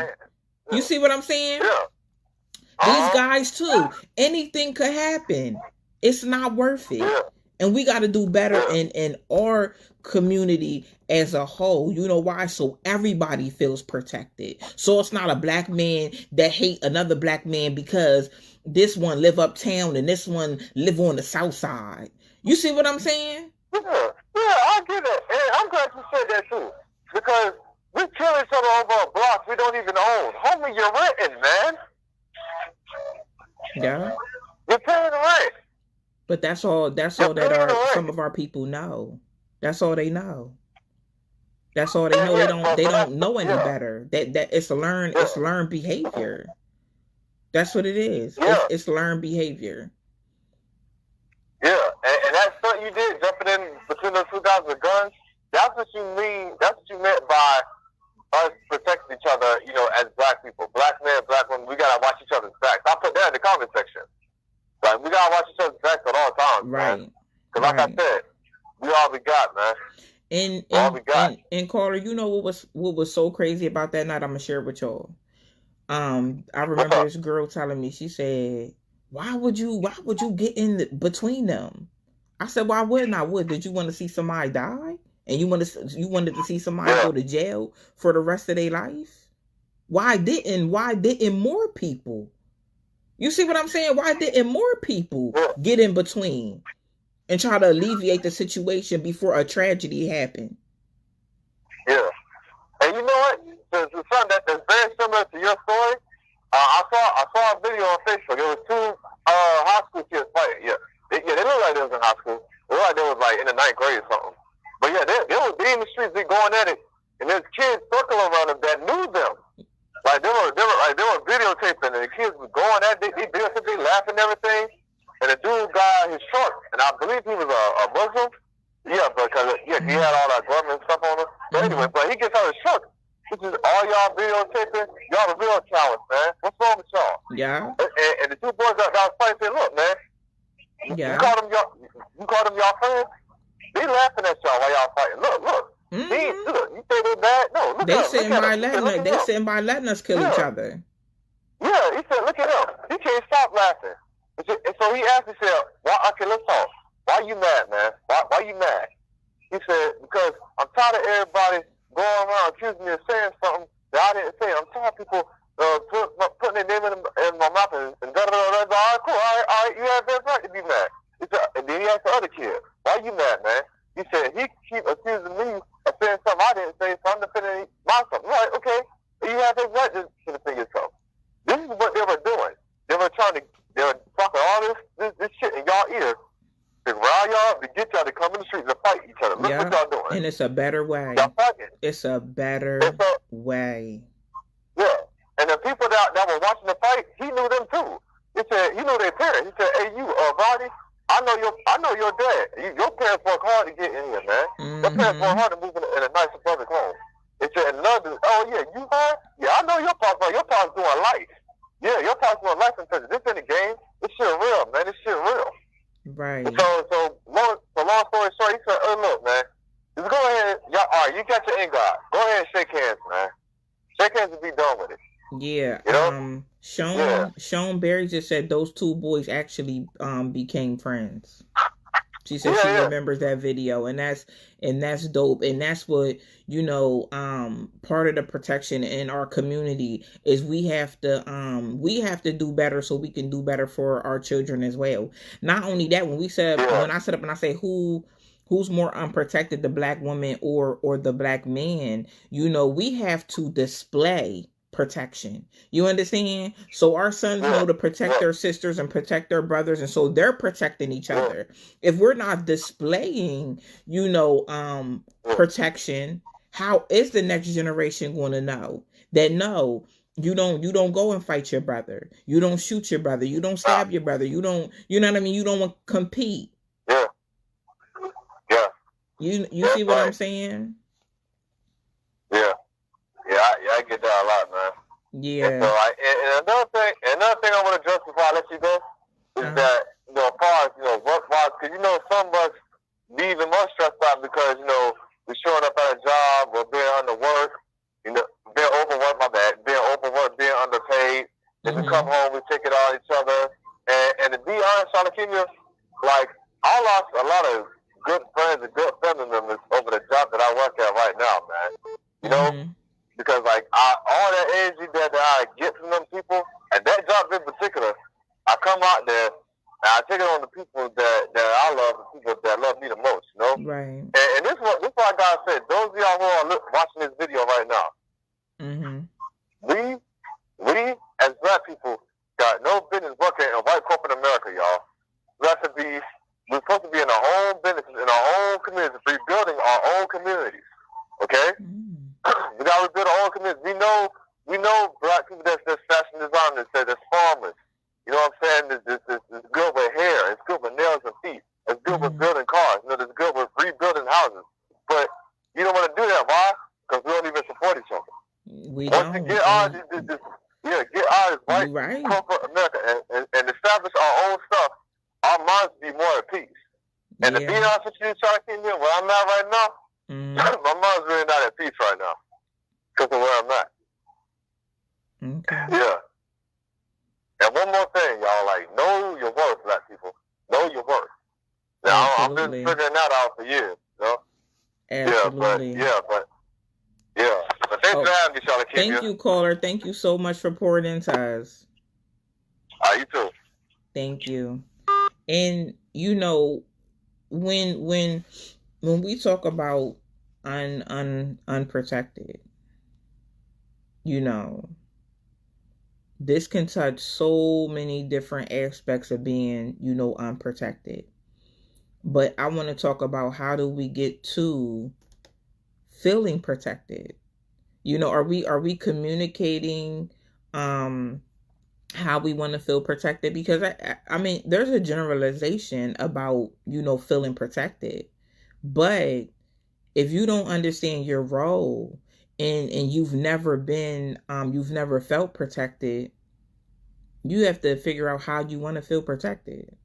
You see what I'm saying? These guys too. Anything could happen. It's not worth it. And we got to do better in our community as a whole. You know why? So everybody feels protected. So it's not a black man that hate another black man because this one live uptown and this one live on the south side. You see what I'm saying? Yeah, I get it. And I'm glad you said that too. Because we kill each other over a block we don't even own. Homie, you're renting, man. Yeah. You're paying the rent. But that's all that some of our people know. That's all they know. That's all they know. They don't know any better. That it's learned behavior. That's what it is. It's learned behavior. Yeah, and that's what you did, jumping in between those two guys with guns. That's what you mean. That's what you meant by us protecting each other, as black people. Black men, black women, we gotta watch each other's backs. I'll put that in the comment section. Like, we gotta watch each other's backs at all times, man. Because like I said, we all we got, man. And Carter, what was so crazy about that night? I'm gonna share with y'all. I remember this girl telling me, she said, why would you get in between them? I said, why wouldn't I? Did you want to see somebody die? And you wanted to see somebody go to jail for the rest of their life? Why didn't more people? You see what I'm saying? Why didn't more people get in between and try to alleviate the situation before a tragedy happened? Yeah. And you know what? There's something that's very similar to your story. I saw a video on Facebook. It was two high school kids fighting. Yeah, they looked like they was in high school. They looked like they was like in the 9th grade or something. But yeah, they was in the streets, they going at it, and there's kids circling around them that knew them. Like they were videotaping, and the kids was going at it. They videotaping, laughing and everything. And the dude got his shirt, and I believe he was a Muslim. Yeah, because he had all that government stuff on him. But anyway, but he gets out his shirt. This is all y'all videotaping. Y'all are real cowards, man. What's wrong with y'all? Yeah. And the two boys that was fighting said, look, man. Yeah. You call them y'all friends? They laughing at y'all while y'all fighting. Look. Look, you think they bad? No, look they at sitting by letting us kill each other. Yeah, he said, look at him. He can't stop laughing. And so he asked, he said, okay, let's talk. Why you mad, man? Why you mad? He said, because I'm tired of everybody going around accusing me of saying something that I didn't say. I'm tired of people putting their name in my mouth and da-da-da-da. All right, cool. All right, you have every right to be mad. He said, and then he asked the other kid, why you mad, man? He said, he keep accusing me of saying something I didn't say, so I'm defending myself. I'm like, okay, you have every right to defend yourself. This is what they were doing. They were talking all this shit in y'all ear to rile y'all up to get y'all to come in the streets and fight each other. Look what y'all doing. And it's a better way. Y'all fighting. It's a better way. Yeah. And the people that were watching the fight, he knew them too. He said, he knew their parents. He said, hey, you, Ronnie, I know your dad. Your parents worked hard to get in here, man. Your parents worked hard to move in a nice public home. He said, another, oh yeah, you heard? Yeah, I know your pops doing life. Yeah, your pops doing life in prison. This ain't a game. This shit real, man. This shit real. Right. So long story short, he said, look, man, just go ahead. Y'all, all right, you got your end guard. Go ahead and shake hands, man. Shake hands and be done with it. Yeah. You know? Sean Berry just said those two boys actually became friends. She said she remembers that video, and that's dope, and that's what, you know, part of the protection in our community is we have to do better so we can do better for our children as well. Not only that, when I set up and I say who's more unprotected, the black woman or the black man, you know, we have to display protection. You understand? So our sons know to protect their sisters and protect their brothers, and so they're protecting each other. If we're not displaying, you know, protection, how is the next generation going to know that no, you don't go and fight your brother, you don't shoot your brother, you don't stab your brother, you know what I mean, you don't want to compete. You see what I'm saying? I get that a lot, man. Yeah. And, and another thing I want to address before I let you go is that, you know, as far as, you know, work-wise, because, you know, some of us be even more stressed out because, you know, we're showing up at a job or being underworked, you know, being overworked, being underpaid. Then we come home, we take it on each other. And to be honest, Shalakimia, like, I lost a lot of good friends and good family members over the job that I work at right now, man. You know? Because, like, all that energy that I get from them people, and that job in particular, I come out there, and I take it on the people that I love, the people that love me the most, you know? Right. And this is what I gotta say. Those of y'all who are watching this video right now, we, as black people, got no business working in white corporate America, y'all. We're supposed to be in our own businesses, in our own communities, rebuilding our own communities, okay? We gotta rebuild our own communities. We know black people that's fashion designers, that's farmers. You know what I'm saying? It's good with hair. It's good with nails and feet. It's good with building cars. You know, it's good with rebuilding houses. But you don't want to do that. Why? Because we don't even support each other. Once you get out of this white corporate America and establish our own stuff, our minds be more at peace. And to be honest with you, Charlie, where I'm at right now, my mind's really not at peace right now because of where I'm at. Okay. Yeah. And one more thing, y'all, like, know your worth, black people. Know your worth. Now, I've been figuring that out for years, you know? Absolutely. But thanks for having me, Charlie. Thank you, caller. Thank you so much for pouring into us. You too. Thank you. And, you know, when we talk about unprotected, You know, this can touch so many different aspects of being, you know, unprotected. But I want to talk about, how do we get to feeling protected? You know, are we communicating how we want to feel protected? Because I mean, there's a generalization about, you know, feeling protected. But if you don't understand your role, and you've never felt protected, you have to figure out how you want to feel protected.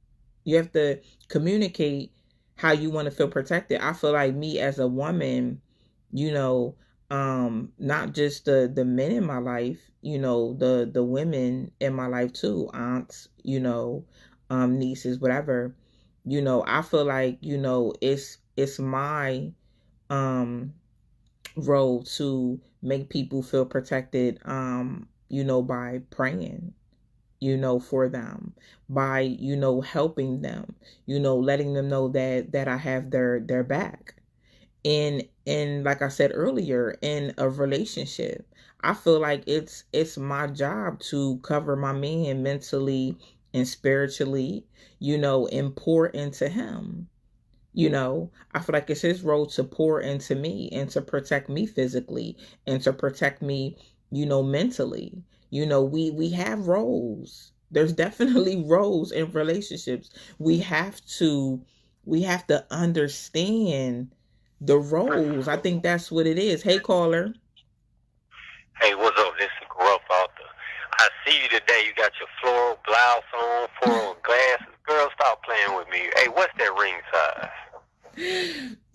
You have to communicate how you want to feel protected. I feel like, me as a woman, you know, not just the men in my life, you know, the women in my life too, aunts, you know, nieces, whatever, you know, I feel like, you know, it's my um role to make people feel protected, you know, by praying, you know, for them, by, you know, helping them, you know, letting them know that I have their back. And like I said earlier, in a relationship, I feel like it's my job to cover my man mentally and spiritually, you know, and pour into him. You know, I feel like it's his role to pour into me and to protect me physically and to protect me, you know, mentally. You know, we have roles. There's definitely roles in relationships. We have to understand the roles. I think that's what it is. Hey, caller. Hey, what's up? This is Gruff Author. I see you today. You got your floral blouse on, floral glasses. Girl, stop playing with me. Hey, what's that ring size?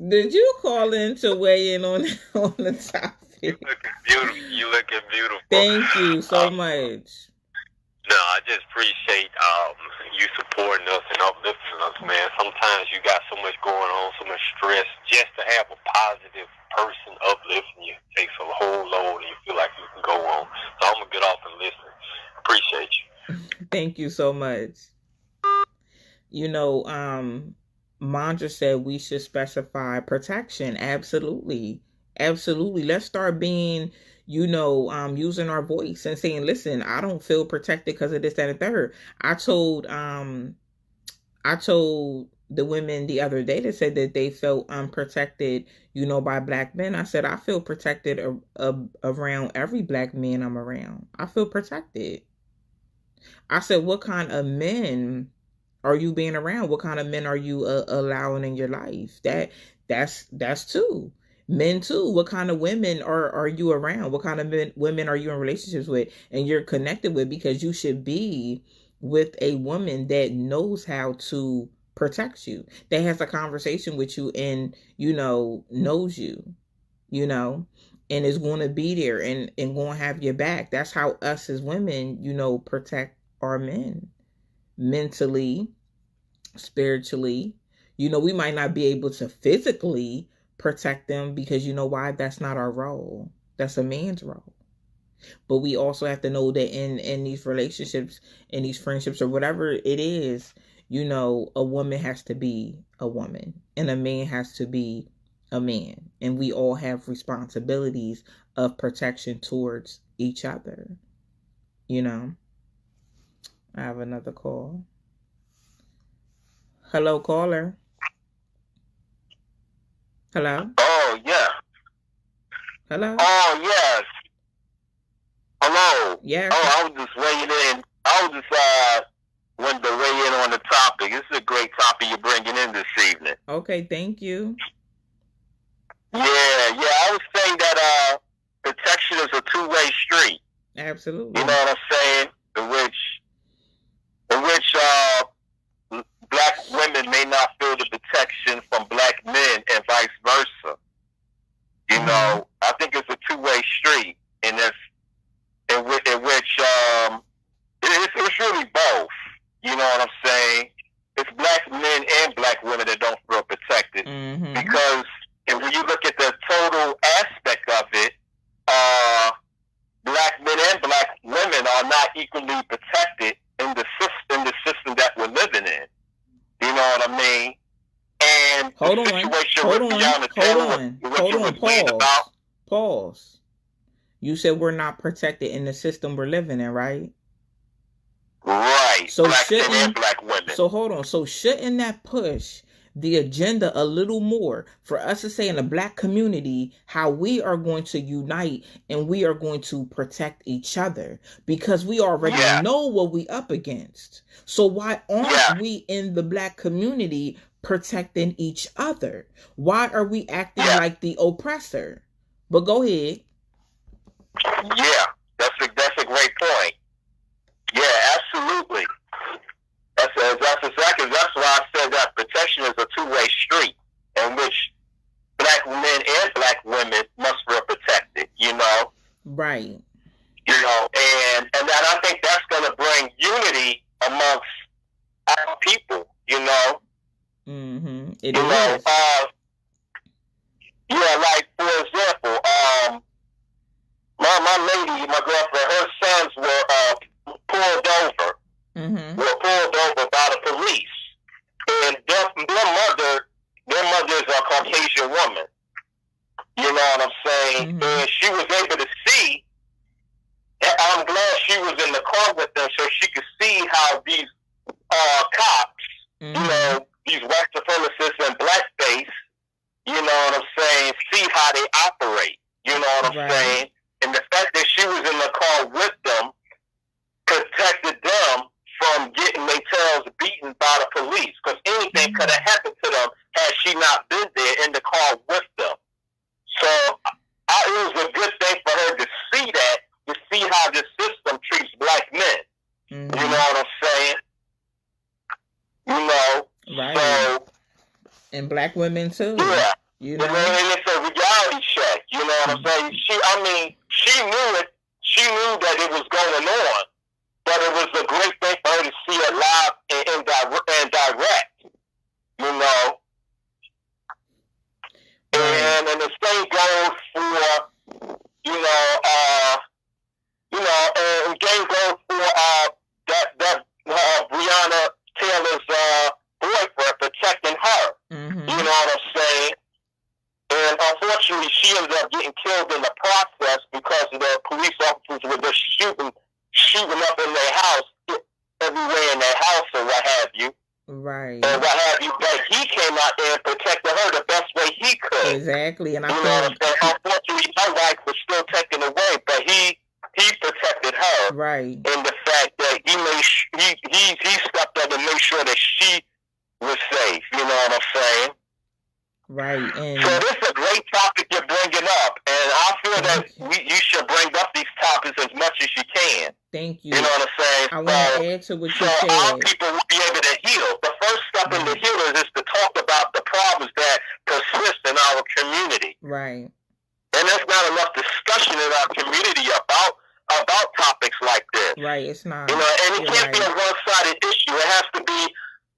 Did you call in to weigh in on the topic? You looking beautiful. You looking beautiful. Thank you so much. No, I just appreciate you supporting us and uplifting us, man. Sometimes you got so much going on, so much stress. Just to have a positive person uplifting you takes a whole load, and you feel like you can go on. So I'm gonna get off and listen. Appreciate you. Thank you so much. You know, Mandra said we should specify protection. Absolutely. Absolutely. Let's start being, you know, using our voice and saying, listen, I don't feel protected because of this, that, and third. I told the women the other day that said that they felt unprotected, you know, by black men. I said, I feel protected around every black man I'm around. I feel protected. I said, what kind of men are you being around? What kind of men are you allowing in your life? That's too. Men too. What kind of women are you around? What kind of women are you in relationships with and you're connected with? Because you should be with a woman that knows how to protect you, that has a conversation with you, and, you know, knows you, you know, and is going to be there and going to have your back. That's how us as women, you know, protect our men mentally, spiritually. You know, we might not be able to physically protect them because, you know why? That's not our role. That's a man's role. But we also have to know that in these relationships, in these friendships, or whatever it is, you know, a woman has to be a woman and a man has to be a man. And we all have responsibilities of protection towards each other. You know, I have another call. Hello, caller. Hello? Oh, yeah. Hello? Oh, yes. Hello. Yes. Oh, I was just weighing in. Wanted to weigh in on the topic. This is a great topic you're bringing in this evening. Okay, thank you. Yeah. I was saying that protection is a two-way street. Absolutely. You know what I'm saying? In which black women may not feel the protection from black men and vice versa. You know, I think it's a two-way street, and it's really both. You know what I'm saying? It's black men and black women that don't feel protected, because when you look at the total aspect of it, black men and black women are not equally protected in the system that we're living in. You know what I mean? And hold on. Pause. You said we're not protected in the system we're living in, right? Right. So black men shouldn't, and black women. so hold on. So shouldn't that push the agenda a little more for us to say in the black community how we are going to unite and we are going to protect each other, because we already know what we up against. So why aren't we in the black community protecting each other? Why are we acting like the oppressor? But go ahead. Yeah, that's a great point. Yeah, absolutely. That's why I said that protection is a two-way street in which black men and black women must feel protected, you know? Right. You know, and I think that's going to bring unity amongst our people, you know? Mm-hmm. Like, for example, my lady, my girlfriend, her sons were pulled over. Mm-hmm. Were pulled over by the police. And their mother is a Caucasian woman. You know what I'm saying? Mm-hmm. And she was able to see, and I'm glad she was in the car with them so she could see how these cops, mm-hmm. you know, these white supremacists and blackface, you know what I'm saying, see how they operate. You know what I'm saying? And the fact that she was in the car with them protected them from getting their tails beaten by the police, because anything could have happened to them had she not been there in the car with them. So it was a good thing for her to see that, to see how the system treats black men. Mm-hmm. You know what I'm saying? You know? Right. So, and black women too. Yeah. You know? And it's a reality check. You know what I'm saying? She knew it. She knew that it was going on. But it was a great thing for her to see it live and direct, you know. And the same goes for, and the same goes for that Breonna Taylor's boyfriend protecting her. Mm-hmm. You know what I'm saying? And unfortunately, she ended up getting killed in the process because the police officers were just shooting up in their house, everywhere in their house or what have you. Right. Or what have you. But he came out there and protected her the best way he could. Exactly. And unfortunately, her wife was still taken away, but he protected her. Right. In the fact that he stepped up and made sure that she was safe. You know what I'm saying? Right. And so this is a great topic you're bringing up, and I feel that you should bring up these topics as much as you can. Thank you. You know what I'm saying? I want to add to what you said. Our people will be able to heal. The first step in the healing is to talk about the problems that persist in our community. Right. And there's not enough discussion in our community about topics like this. Right, it's not. You know, and it can't be a one-sided issue. It has to be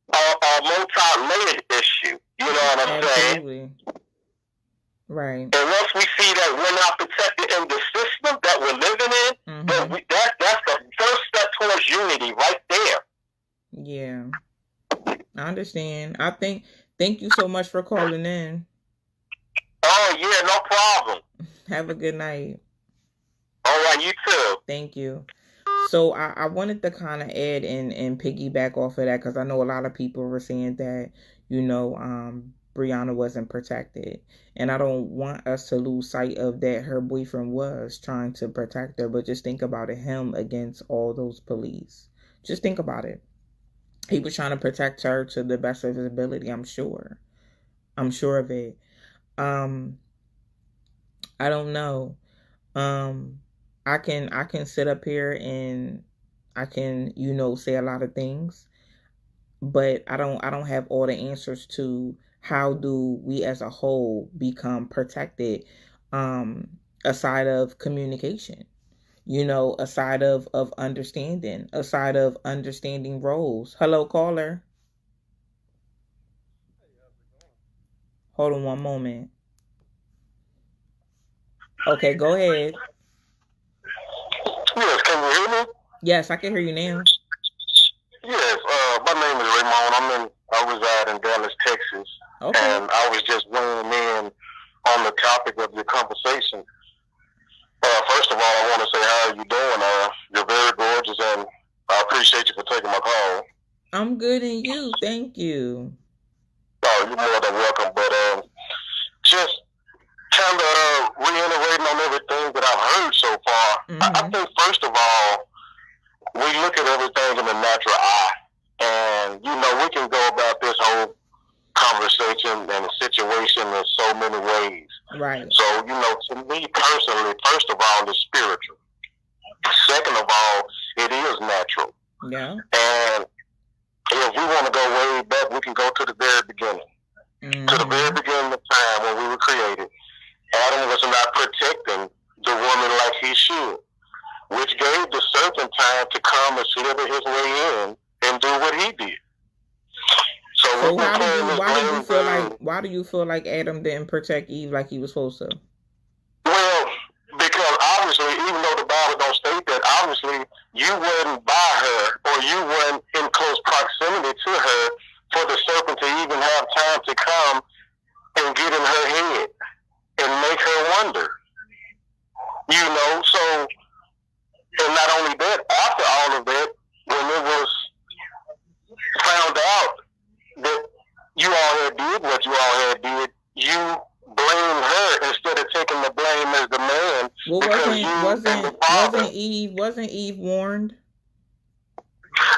a multi-layered issue. You know what I'm saying? Right. And once we see that we're not protected in the system that we're living in, then that's the first step towards unity right there. Yeah. I understand. Thank you so much for calling in. Oh, yeah, no problem. Have a good night. All right, you too. Thank you. So I wanted to kind of add and piggyback off of that, because I know a lot of people were saying that, you know, Breonna wasn't protected. And I don't want us to lose sight of that. Her boyfriend was trying to protect her, but just think about it, him against all those police. Just think about it. He was trying to protect her to the best of his ability, I'm sure. I'm sure of it. I don't know. I can sit up here and I can, you know, say a lot of things, but I don't have all the answers to how do we as a whole become protected, aside of communication, you know, aside of understanding, aside of understanding roles. Hello, caller. Hold on one moment. Okay, go ahead. Yes, can you hear me? Yes, I can hear you now. Yes, my name is Raymond. I reside in Dallas, Texas. Okay. And I was just weighing in on the topic of your conversation. First of all, taking my call. I'm good, and you? Thank you. Oh, you're more than welcome. But just kind of reiterating on everything that I've heard so far. I think first of all, we look at everything in the natural eye, and we can go about this whole conversation and situation in so many ways. Right. So to me personally, first of all, it's spiritual. Second of all, it is natural. Yeah. And if we want to go way back, we can go to the very beginning. To the very beginning of time when we were created. Adam was not protecting the woman like he should, which gave the serpent time to come and slither his way in and do what he did. So why do you feel like Adam didn't protect Eve like he was supposed to? Well, because obviously, even though the Bible don't state that, obviously you wasn't by her or you weren't in close proximity to her for the serpent to even have time to come and get in her head and make her wonder. So, and not only that, after all of that, when it was found out that you all had did what you all had did, you blame her instead of taking the blame as the man. Well, wasn't Eve warned?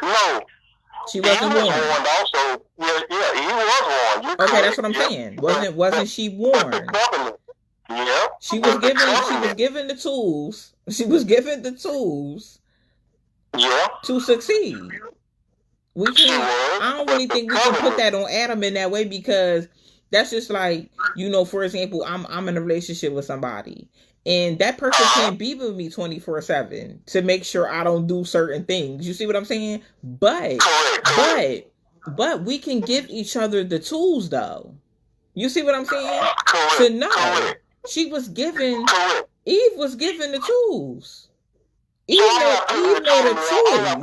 No. She wasn't warned. Also, yeah, he was warned. Okay, that's what I'm saying. Wasn't she warned? Yeah. She was given the tools. She was given the tools. Yeah. To succeed. I don't really think we can put that on Adam in that way, because that's just like, for example, I'm in a relationship with somebody, and that person can't be with me 24/7 to make sure I don't do certain things. You see what I'm saying? But we can give each other the tools, though. You see what I'm saying? To know. She was given. Eve was given the tools. Eve made a choice.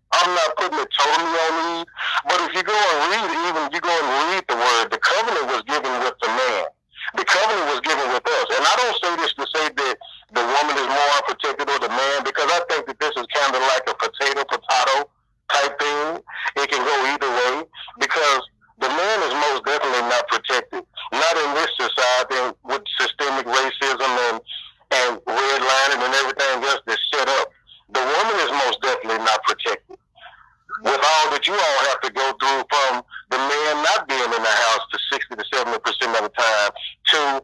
I'm not putting it totally on Eve, but if you go and read the word, the covenant was given with the man. The covenant was given with us. And I don't say this to say that the woman is more unprotected or the man, because I think that this is kind of like a potato type thing. It can go either way, because the man is most definitely not protected. Not in this society with systemic racism and redlining and everything else that's set up. The woman is most definitely not protected. With all that you all have to go through, from the man not being in the house to 60 to 70% of the time, to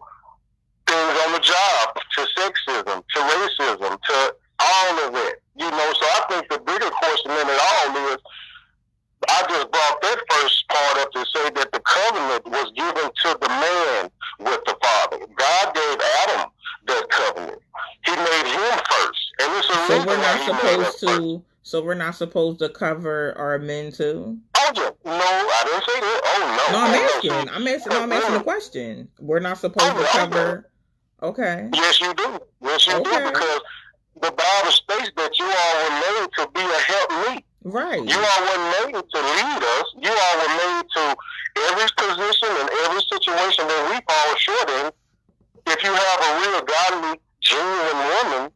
things on the job, to sexism, to racism, to all of it. So I think the bigger question in it all is, I just brought that first part up to say that the covenant was given to the man with the Father. God gave Adam that covenant. He made him first. And it's a reason So we're not supposed to cover our men too? Oh, yeah. No, I didn't say that. Oh, no. No, I'm asking a question. We're not supposed to cover. Okay. Yes, you do. Yes, you do, because the Bible states that you all were made to be a helpmeet. Right. You all were made to lead us. You all were made to every position and every situation that we fall short in. If you have a real godly, genuine woman,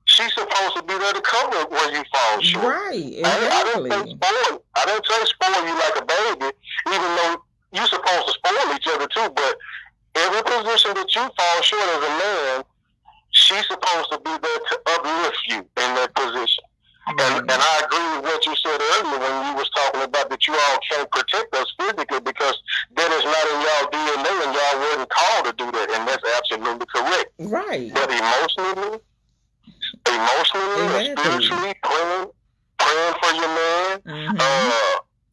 she's supposed to be there to cover where you fall short. Right, exactly. I didn't say spoil you like a baby, even though you're supposed to spoil each other too, but every position that you fall short as a man, she's supposed to be there to uplift you in that position. And I agree with what you said earlier when you was talking about that you all can't protect us physically because that is not in y'all DNA and y'all wasn't called to do that, and that's absolutely correct. Right. But emotionally, spiritually, praying for your man,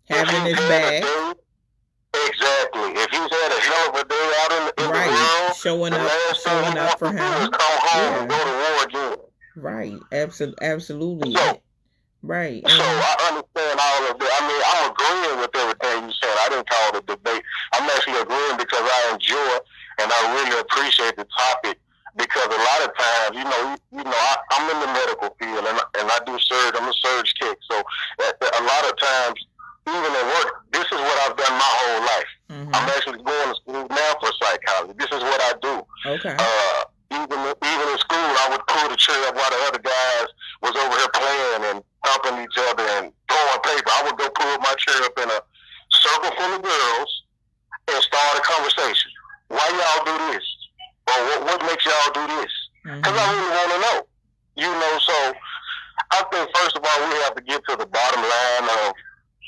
having his back. Exactly. If he's had a hell of a day out in the world, showing up for him, come home and go to war again. Right. Absolutely. So, right. So I understand all of that. I mean, I'm agreeing with everything you said. I didn't call it a debate. I'm actually agreeing because I enjoy and I really appreciate the topic, because a lot of times, I'm in the medical field and I do surge. I'm a surge tech. So a lot of times, even at work, this is what I've done my whole life. I'm actually going to school now for psychology. This is what I do. Okay. Even in school, I would pull the chair up while the other guys was over here playing and thumping each other and my chair up in a circle full of girls and start a conversation. Why y'all do this? Or what makes y'all do this? Because I really want to know. You know, so I think first of all we have to get to the bottom line of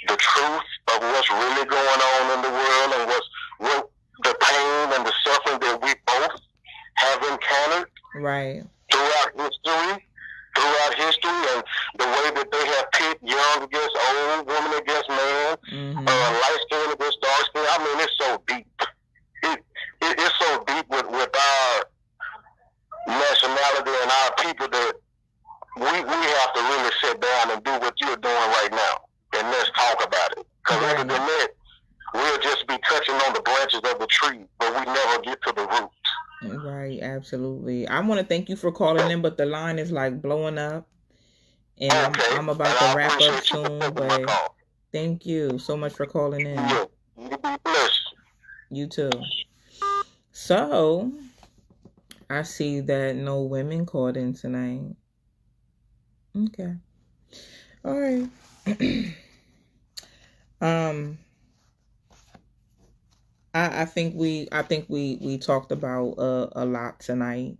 the truth of what's really going on in the world and what the pain and the suffering that we both have encountered throughout history, and the way that they have pit young against old, woman against man, light skin against dark skin. I mean, it's so deep. It's so deep with our nationality and our people that we have to really sit down and do what you're doing right now. And let's talk about it. Because other than that, we'll just be touching on the branches of the tree, but we never get to the roots. Right, absolutely. I want to thank you for calling in, but the line is like blowing up. And I'm about to wrap up soon, but thank you so much for calling in. Yeah. You be blessed. You too. So, I see that no women called in tonight. Okay. All right. I think we talked about a lot tonight.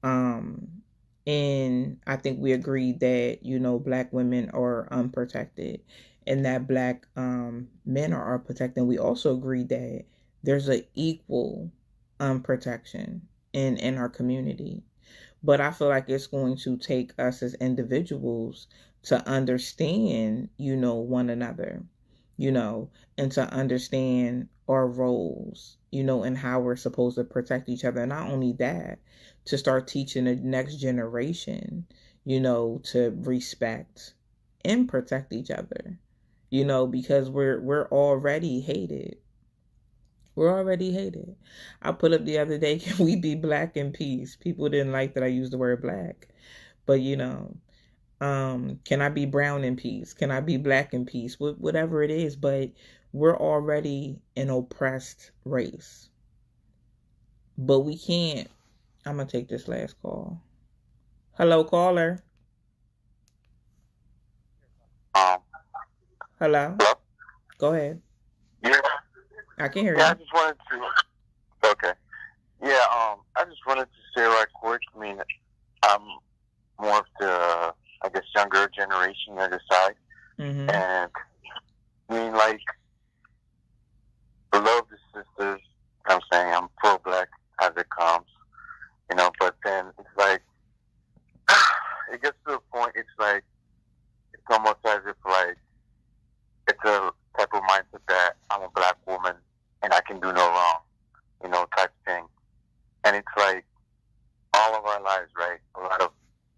And I think we agreed that, you know, Black women are unprotected and that Black men are unprotected. And we also agreed that there's an equal unprotection in our community. But I feel like it's going to take us as individuals to understand, you know, one another, you know, and to understand our roles, you know, and how we're supposed to protect each other. And not only that, to start teaching the next generation, you know, to respect and protect each other, you know, because we're already hated. We're already hated. I put up the other day, can we be Black in peace? People didn't like that I used the word Black. But, you know, can I be brown in peace? Can I be Black in peace? Whatever it is. But we're already an oppressed race. But we can't. I'm going to take this last call. Hello, caller. Hello? Go ahead. Yeah. I can hear you. I just wanted to. Okay. Yeah. I just wanted to say right quick. I mean, I'm more of the, I guess, younger generation on the side, and I mean, like, I love the sisters. I'm saying I'm pro-Black as it comes, you know. But then it's like it gets to a point. It's like it's almost as if like it's a type of mindset that I'm a Black woman and I can do no wrong, you know, type thing. And it's like all of our lives, right? A lot of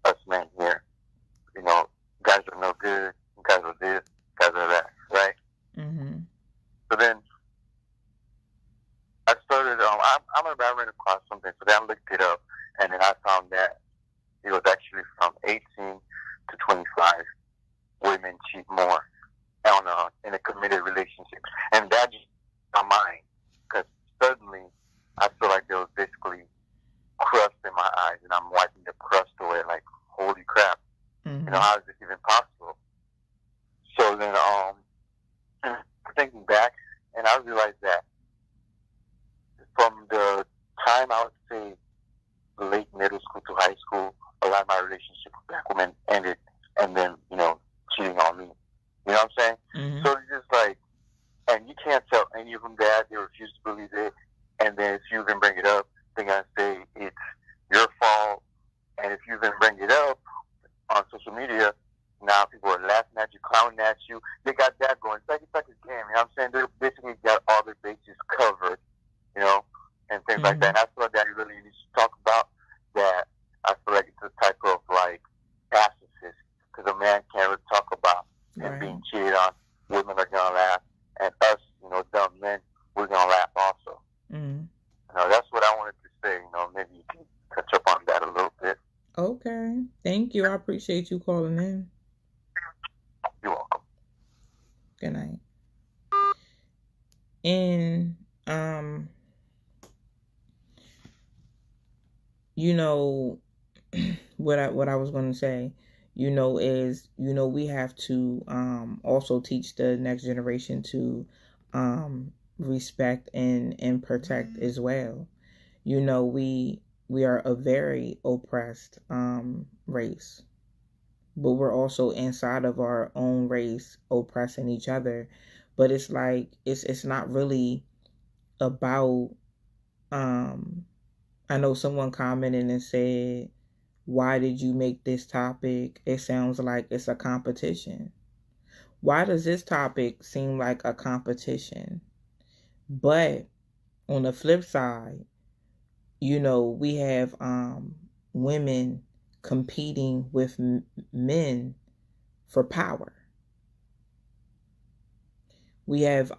us men here, you know, guys are no good, guys are this, guys are that, right? So then I started, I ran across something, so then I looked it up, and then I found that it was actually from 18 to 25 women cheat more in a committed relationship. And that just my mind, because suddenly I feel like there was basically crust in my eyes, and I'm wiping the crust away. Like, holy crap! You know, how is this even possible? So then, thinking back, and I realized that from the time I would say late middle school to high school, a lot of my relationship with Black women ended, and then, you know, cheating on me. You know what I'm saying? So it's just like, and you can't tell any of them that. They refuse to believe it. And then if you even bring it up, they're going to say it's your fault. And if you even bring it up on social media, now people are laughing at you, clowning at you. They got that going. It's like a game. You know what I'm saying? They basically got all their bases covered, you know, and things like that. And I feel like that really needs to talk about that. I feel like it's a type of like pacifist, because a man can't really talk about and being cheated on. Women are gonna laugh, and us, you know, dumb men, we're gonna laugh also. You know, that's what I wanted to say. You know, maybe you can touch up on that a little bit. Okay, thank you. I appreciate you calling in. You're welcome. Good night. And you know, what I was going to say, is, we have to also teach the next generation to respect and protect as well. We are a very oppressed race, but we're also inside of our own race oppressing each other. But it's like it's not really about I know someone commented and said, why did you make this topic? It sounds like it's a competition. Why does this topic seem like a competition? But on the flip side, we have women competing with men for power. We have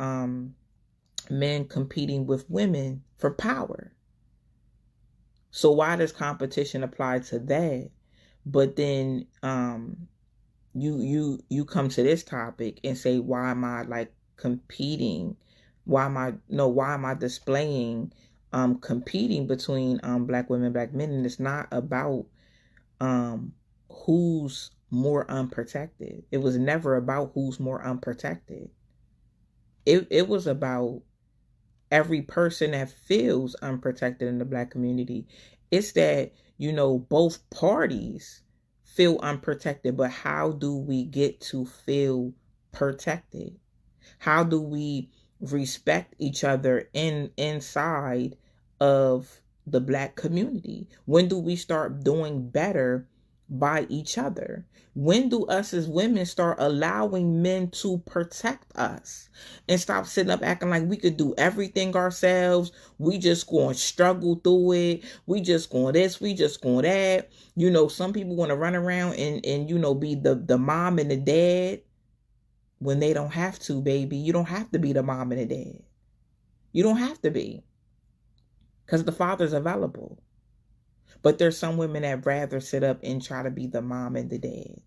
men competing with women for power. So why does competition apply to that? But then you come to this topic and say, why am I like competing? Why am I displaying competing between black women, black men? And it's not about who's more unprotected. It was never about who's more unprotected. It was about every person that feels unprotected in the black community. It's that, both parties feel unprotected, but how do we get to feel protected? How do we respect each other inside of the black community? When do we start doing better by each other? When do us as women start allowing men to protect us and stop sitting up acting like we could do everything ourselves? We just going to struggle through it. We just going this, we just going that. Some people want to run around and be the mom and the dad when they don't have to, baby. You don't have to be the mom and the dad. You don't have to be, because the father's available. But there's some women that rather sit up and try to be the mom and the dad.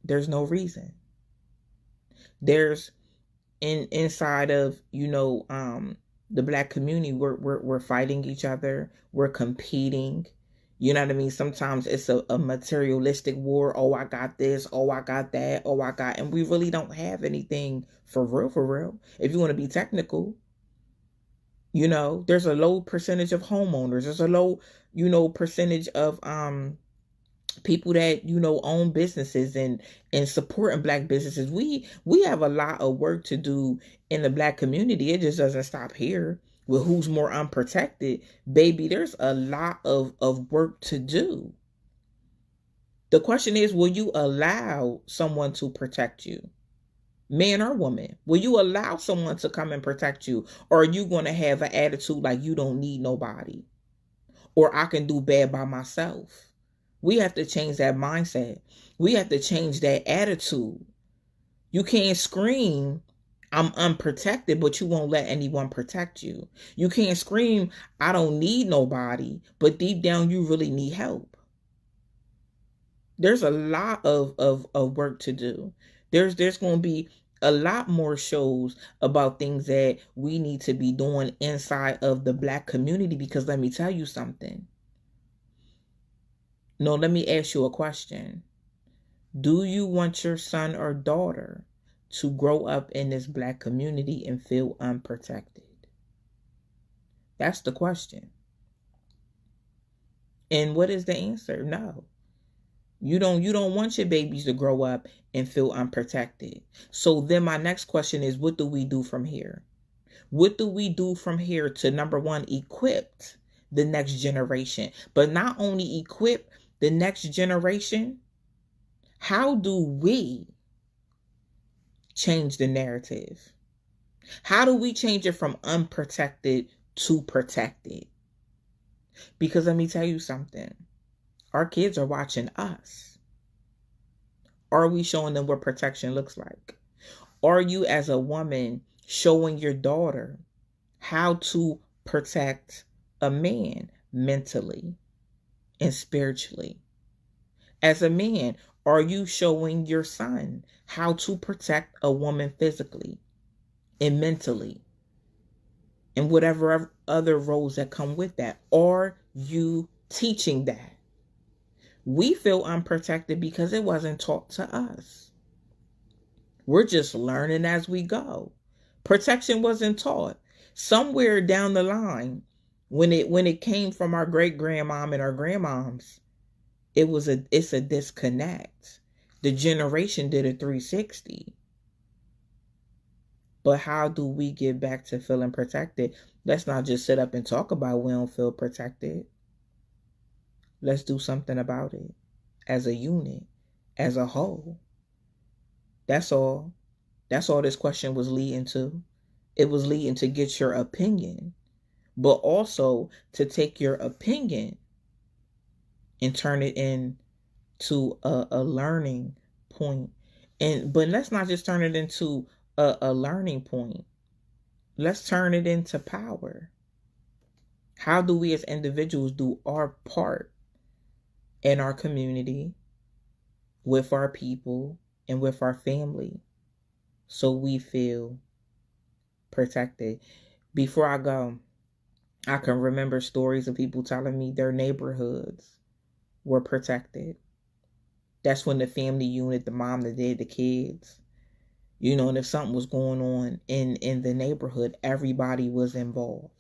There's no reason. There's inside of the black community, we're fighting each other. We're competing. You know what I mean? Sometimes it's a materialistic war. Oh, I got this. Oh, I got that. Oh, I got, and we really don't have anything for real. If you want to be technical, there's a low percentage of homeowners. There's a low, percentage of people that own businesses and supporting black businesses. We have a lot of work to do in the black community. It just doesn't stop here with who's more unprotected. Baby, there's a lot of work to do. The question is, will you allow someone to protect you? Man or woman, will you allow someone to come and protect you? Or are you going to have an attitude like you don't need nobody? Or I can do bad by myself? We have to change that mindset. We have to change that attitude. You can't scream, I'm unprotected, but you won't let anyone protect you. You can't scream, I don't need nobody, but deep down you really need help. There's a lot of work to do. There's going to be a lot more shows about things that we need to be doing inside of the black community, because let me tell you something. No, let me ask you a question. Do you want your son or daughter to grow up in this black community and feel unprotected? That's the question. And what is the answer? No. You don't want your babies to grow up and feel unprotected. So then my next question is, what do we do from here? What do we do from here to, number one, equip the next generation? But not only equip the next generation, how do we change the narrative? How do we change it from unprotected to protected? Because let me tell you something. Our kids are watching us. Are we showing them what protection looks like? Are you, as a woman, showing your daughter how to protect a man mentally and spiritually? As a man, are you showing your son how to protect a woman physically and mentally and whatever other roles that come with that? Are you teaching that? We feel unprotected because it wasn't taught to us. We're just learning as we go. Protection wasn't taught. Somewhere down the line, when it came from our great grandmom and our grandmoms, it's a disconnect. The generation did a 360. But how do we get back to feeling protected? Let's not just sit up and talk about we don't feel protected. Let's do something about it as a unit, as a whole. That's all. That's all this question was leading to. It was leading to get your opinion, but also to take your opinion and turn it into a learning point. But let's not just turn it into a learning point. Let's turn it into power. How do we as individuals do our part in our community, with our people, and with our family so we feel protected? Before I go, I can remember stories of people telling me their neighborhoods were protected. That's when the family unit, the mom, the dad, the kids, and if something was going on in the neighborhood, everybody was involved.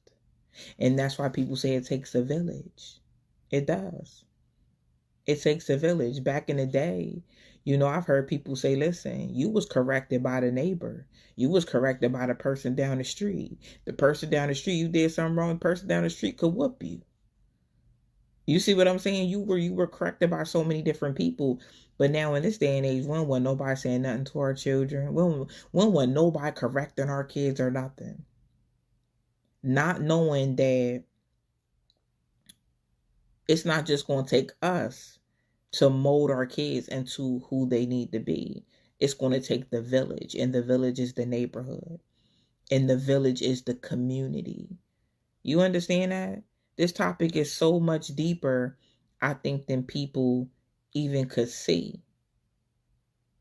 And that's why people say it takes a village. It does. It takes a village. Back in the day, I've heard people say, listen, you was corrected by the neighbor. You was corrected by the person down the street. The person down the street, you did something wrong, the person down the street could whoop you. You see what I'm saying? You were corrected by so many different people. But now in this day and age, we don't want nobody saying nothing to our children. We don't want nobody correcting our kids or nothing. Not knowing that it's not just going to take us to mold our kids into who they need to be. It's going to take the village, and the village is the neighborhood, and the village is the community. You understand that? This topic is so much deeper, I think, than people even could see.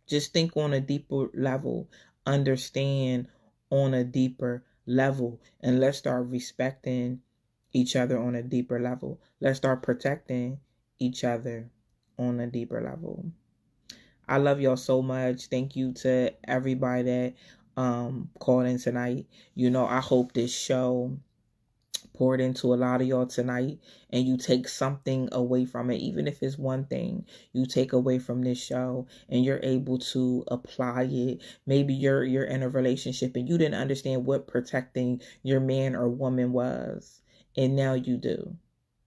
Just think on a deeper level, understand on a deeper level, and let's start respecting each other on a deeper level. Let's start protecting each other on a deeper level. I love y'all so much. Thank you to everybody that called in tonight. I hope this show poured into a lot of y'all tonight, and you take something away from it. Even if it's one thing you take away from this show and you're able to apply it. Maybe you're in a relationship and you didn't understand what protecting your man or woman was, and now you do.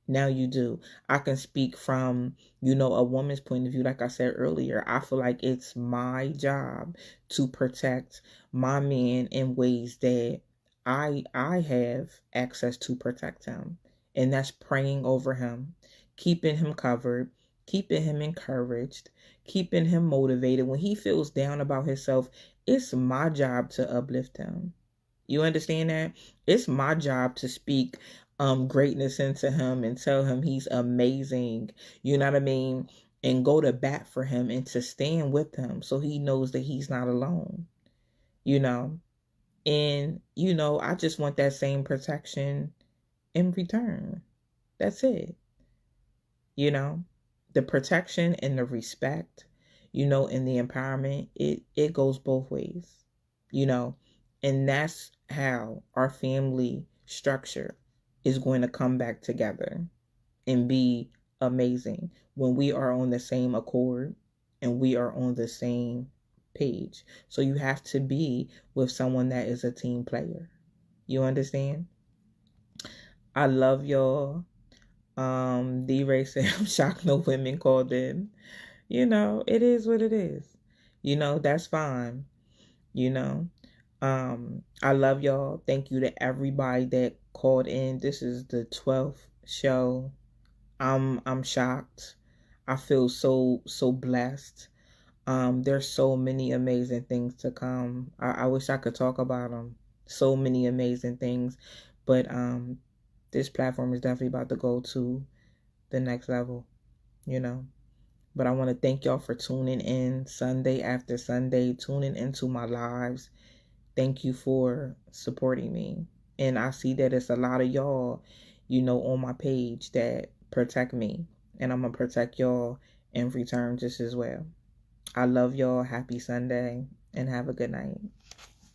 Now you do. I can speak from, a woman's point of view. Like I said earlier, I feel like it's my job to protect my man in ways that I have access to protect him. And that's praying over him, keeping him covered, keeping him encouraged, keeping him motivated. When he feels down about himself, it's my job to uplift him. You understand that? It's my job to speak greatness into him and tell him he's amazing. You know what I mean? And go to bat for him and to stand with him so he knows that he's not alone. And I just want that same protection in return. That's it. The protection and the respect, and the empowerment, it goes both ways. And that's how our family structure is going to come back together and be amazing when we are on the same accord and we are on the same page. So you have to be with someone that is a team player. You understand? I love y'all. D-Ray said, I'm shocked no women called in. It is what it is. That's fine. I love y'all. Thank you to everybody that called in. This is the 12th show. I'm shocked. I feel so blessed. There's so many amazing things to come. I wish I could talk about them. So many amazing things, but this platform is definitely about to go to the next level. But I want to thank y'all for tuning in Sunday after Sunday, tuning into my lives. Thank you for supporting me. And I see that it's a lot of y'all, on my page that protect me. And I'm going to protect y'all in return just as well. I love y'all. Happy Sunday and have a good night.